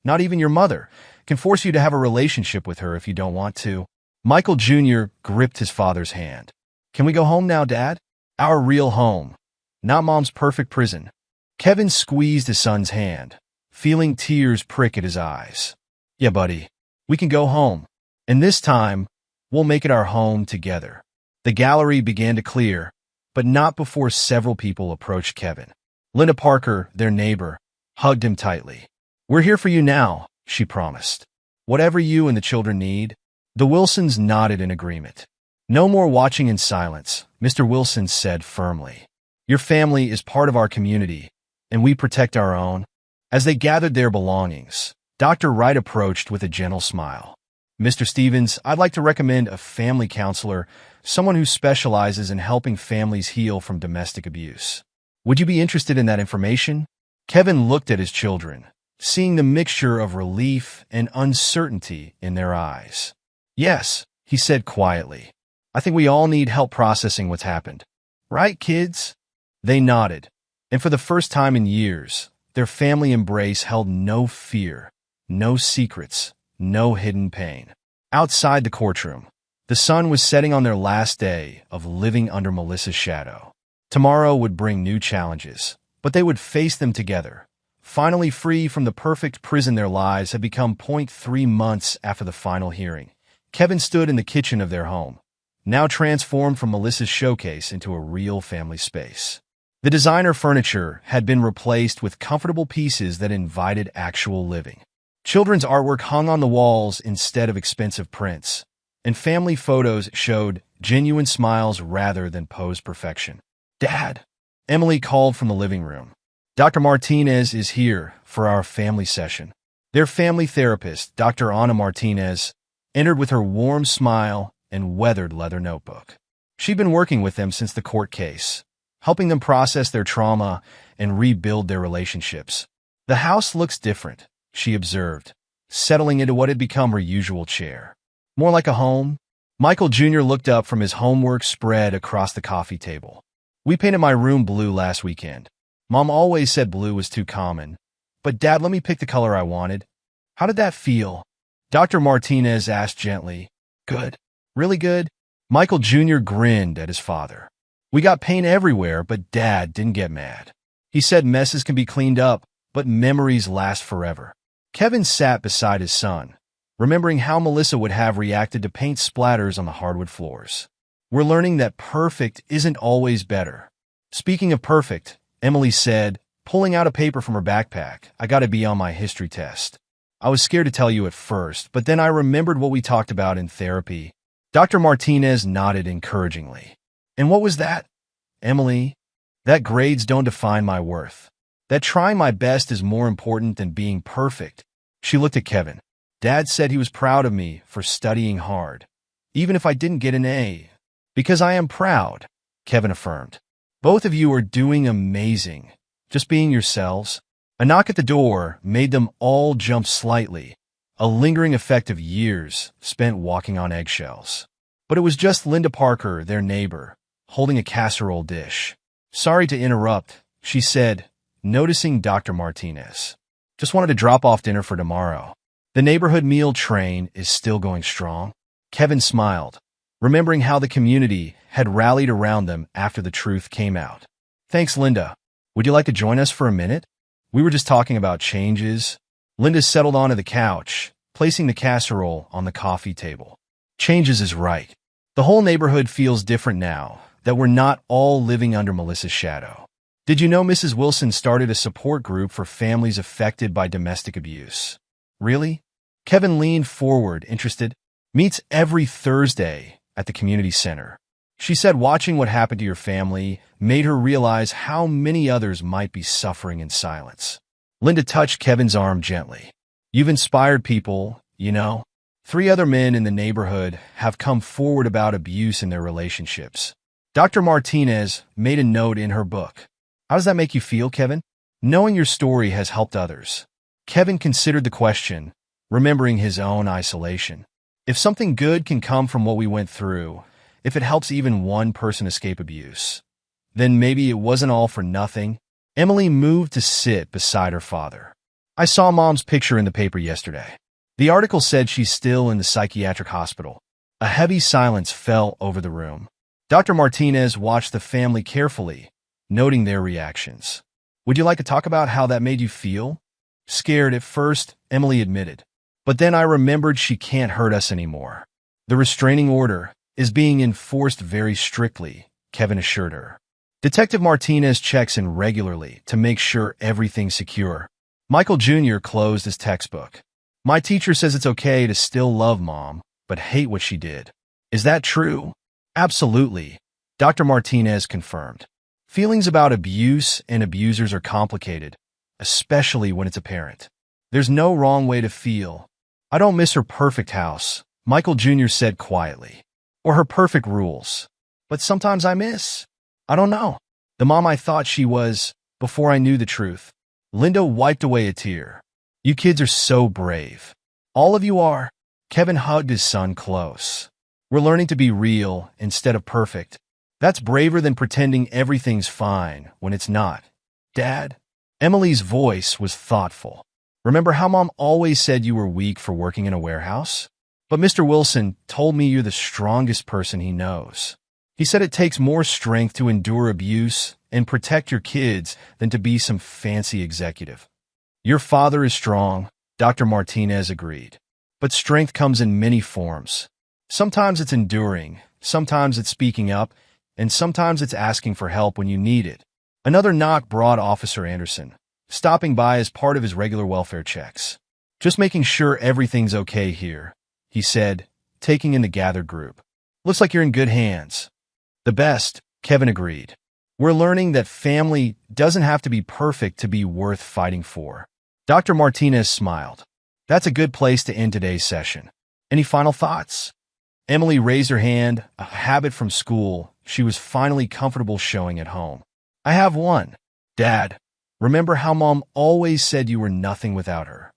not even your mother, can force you to have a relationship with her if you don't want to." Michael Jr. gripped his father's hand. "Can we go home now, Dad? Our real home, not Mom's perfect prison." Kevin squeezed his son's hand, feeling tears prick at his eyes. "Yeah, buddy, we can go home. And this time, we'll make it our home together." The gallery began to clear, but not before several people approached Kevin. Linda Parker, their neighbor, hugged him tightly. "We're here for you now," she promised. "Whatever you and the children need." The Wilsons nodded in agreement. "No more watching in silence," Mr. Wilson said firmly. "Your family is part of our community, and we protect our own." As they gathered their belongings, Dr. Wright approached with a gentle smile. "Mr. Stevens, I'd like to recommend a family counselor, someone who specializes in helping families heal from domestic abuse. Would you be interested in that information?" Kevin looked at his children, seeing the mixture of relief and uncertainty in their eyes. "Yes," he said quietly. "I think we all need help processing what's happened. Right, kids?" They nodded, and for the first time in years, their family embrace held no fear, no secrets, no hidden pain. Outside the courtroom, the sun was setting on their last day of living under Melissa's shadow. Tomorrow would bring new challenges, but they would face them together. Finally free from the perfect prison their lives had become 0.3 months after the final hearing. Kevin stood in the kitchen of their home, now transformed from Melissa's showcase into a real family space. The designer furniture had been replaced with comfortable pieces that invited actual living. Children's artwork hung on the walls instead of expensive prints, and family photos showed genuine smiles rather than posed perfection. "Dad," Emily called from the living room. "Dr. Martinez is here for our family session." Their family therapist, Dr. Ana Martinez, entered with her warm smile and weathered leather notebook. She'd been working with them since the court case, helping them process their trauma and rebuild their relationships. "The house looks different," she observed, settling into what had become her usual chair. "More like a home?" Michael Jr. looked up from his homework spread across the coffee table. "We painted my room blue last weekend. Mom always said blue was too common, but Dad let me pick the color I wanted." "How did that feel?" Dr. Martinez asked gently. "Good. Really good." Michael Jr. grinned at his father. "We got paint everywhere, but Dad didn't get mad. He said messes can be cleaned up, but memories last forever." Kevin sat beside his son, remembering how Melissa would have reacted to paint splatters on the hardwood floors. "We're learning that perfect isn't always better." "Speaking of perfect," Emily said, pulling out a paper from her backpack, "I got to be on my history test. I was scared to tell you at first, but then I remembered what we talked about in therapy." Dr. Martinez nodded encouragingly. "And what was that?" "Emily, that grades don't define my worth. That trying my best is more important than being perfect." She looked at Kevin. "Dad said he was proud of me for studying hard, even if I didn't get an A." "Because I am proud," Kevin affirmed. "Both of you are doing amazing, just being yourselves. A knock at the door made them all jump slightly, a lingering effect of years spent walking on eggshells. But it was just Linda Parker, their neighbor, holding a casserole dish. "Sorry to interrupt," she said, noticing Dr. Martinez. "Just wanted to drop off dinner for tomorrow. The neighborhood meal train is still going strong." Kevin smiled, remembering how the community had rallied around them after the truth came out. "Thanks, Linda. Would you like to join us for a minute? We were just talking about changes." Linda settled onto the couch, placing the casserole on the coffee table. "Changes is right. The whole neighborhood feels different now that we're not all living under Melissa's shadow. Did you know Mrs. Wilson started a support group for families affected by domestic abuse?" "Really?" Kevin leaned forward, interested. "Meets every Thursday at the community center. She said watching what happened to your family made her realize how many others might be suffering in silence." Linda touched Kevin's arm gently. "You've inspired people, you know. 3 other men in the neighborhood have come forward about abuse in their relationships." Dr. Martinez made a note in her book. "How does that make you feel, Kevin? Knowing your story has helped others." Kevin considered the question, remembering his own isolation. If something good can come from what we went through, if it helps even one person escape abuse, then maybe it wasn't all for nothing. Emily moved to sit beside her father. "I saw Mom's picture in the paper yesterday. The article said she's still in the psychiatric hospital." A heavy silence fell over the room. Dr. Martinez watched the family carefully, noting their reactions. "Would you like to talk about how that made you feel?" "Scared at first," Emily admitted. "But then I remembered she can't hurt us anymore. The restraining order is being enforced very strictly," Kevin assured her. "Detective Martinez checks in regularly to make sure everything's secure." Michael Jr. closed his textbook. "My teacher says it's okay to still love Mom, but hate what she did." "Is that true?" "Absolutely," Dr. Martinez confirmed. "Feelings about abuse and abusers are complicated, especially when it's a parent. There's no wrong way to feel. I don't miss her perfect house," Michael Jr. said quietly, "or her perfect rules. But sometimes I miss, I don't know, the mom I thought she was before I knew the truth." Linda wiped away a tear. "You kids are so brave. All of you are." Kevin hugged his son close. "We're learning to be real instead of perfect. That's braver than pretending everything's fine when it's not." "Dad?" Emily's voice was thoughtful. "Remember how Mom always said you were weak for working in a warehouse? But Mr. Wilson told me you're the strongest person he knows. He said it takes more strength to endure abuse and protect your kids than to be some fancy executive." "Your father is strong," Dr. Martinez agreed. "But strength comes in many forms. Sometimes it's enduring, sometimes it's speaking up, and sometimes it's asking for help when you need it." Another knock brought Officer Anderson, stopping by as part of his regular welfare checks. "Just making sure everything's okay here," he said, taking in the gathered group. "Looks like you're in good hands." "The best," Kevin agreed. "We're learning that family doesn't have to be perfect to be worth fighting for." Dr. Martinez smiled. "That's a good place to end today's session. Any final thoughts?" Emily raised her hand, a habit from school she was finally comfortable showing at home. "I have one. Dad, remember how Mom always said you were nothing without her?"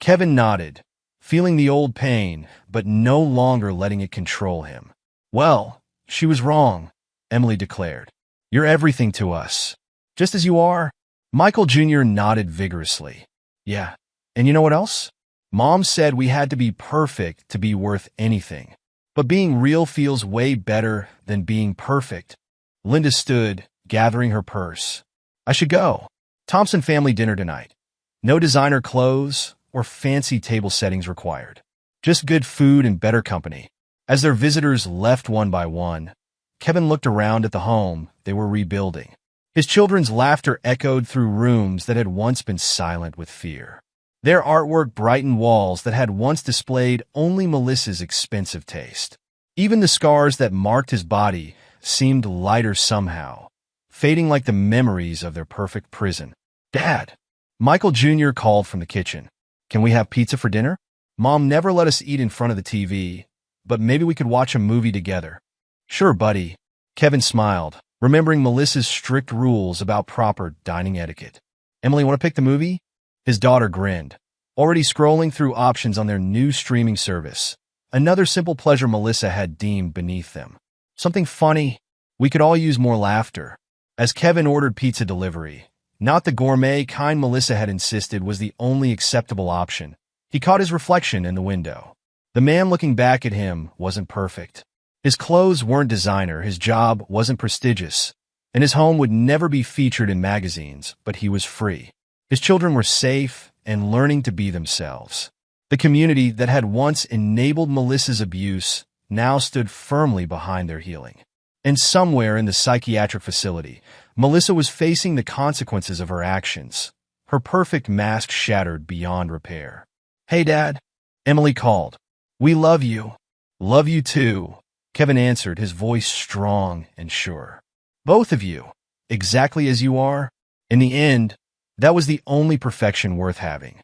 Kevin nodded, feeling the old pain, but no longer letting it control him. "Well, she was wrong," Emily declared. "You're everything to us. Just as you are." Michael Jr. nodded vigorously. "Yeah, and you know what else? Mom said we had to be perfect to be worth anything. But being real feels way better than being perfect." Linda stood, gathering her purse. "I should go. Thompson family dinner tonight. No designer clothes or fancy table settings required. Just good food and better company." As their visitors left one by one, Kevin looked around at the home they were rebuilding. His children's laughter echoed through rooms that had once been silent with fear. Their artwork brightened walls that had once displayed only Melissa's expensive taste. Even the scars that marked his body seemed lighter somehow, fading like the memories of their perfect prison. "Dad," Michael Jr. called from the kitchen. "Can we have pizza for dinner? Mom never let us eat in front of the TV, but maybe we could watch a movie together." "Sure, buddy." Kevin smiled, remembering Melissa's strict rules about proper dining etiquette. Emily, want to pick the movie? His daughter grinned, already scrolling through options on their new streaming service. Another simple pleasure Melissa had deemed beneath them. Something funny. We could all use more laughter. As Kevin ordered pizza delivery, not the gourmet kind Melissa had insisted was the only acceptable option, he caught his reflection in the window. The man looking back at him wasn't perfect. His clothes weren't designer, his job wasn't prestigious, and his home would never be featured in magazines, but he was free. His children were safe and learning to be themselves. The community that had once enabled Melissa's abuse now stood firmly behind their healing. And somewhere in the psychiatric facility, Melissa was facing the consequences of her actions. Her perfect mask shattered beyond repair. "Hey, Dad," Emily called. "We love you." "Love you too," Kevin answered, his voice strong and sure. "Both of you, exactly as you are." In the end, that was the only perfection worth having.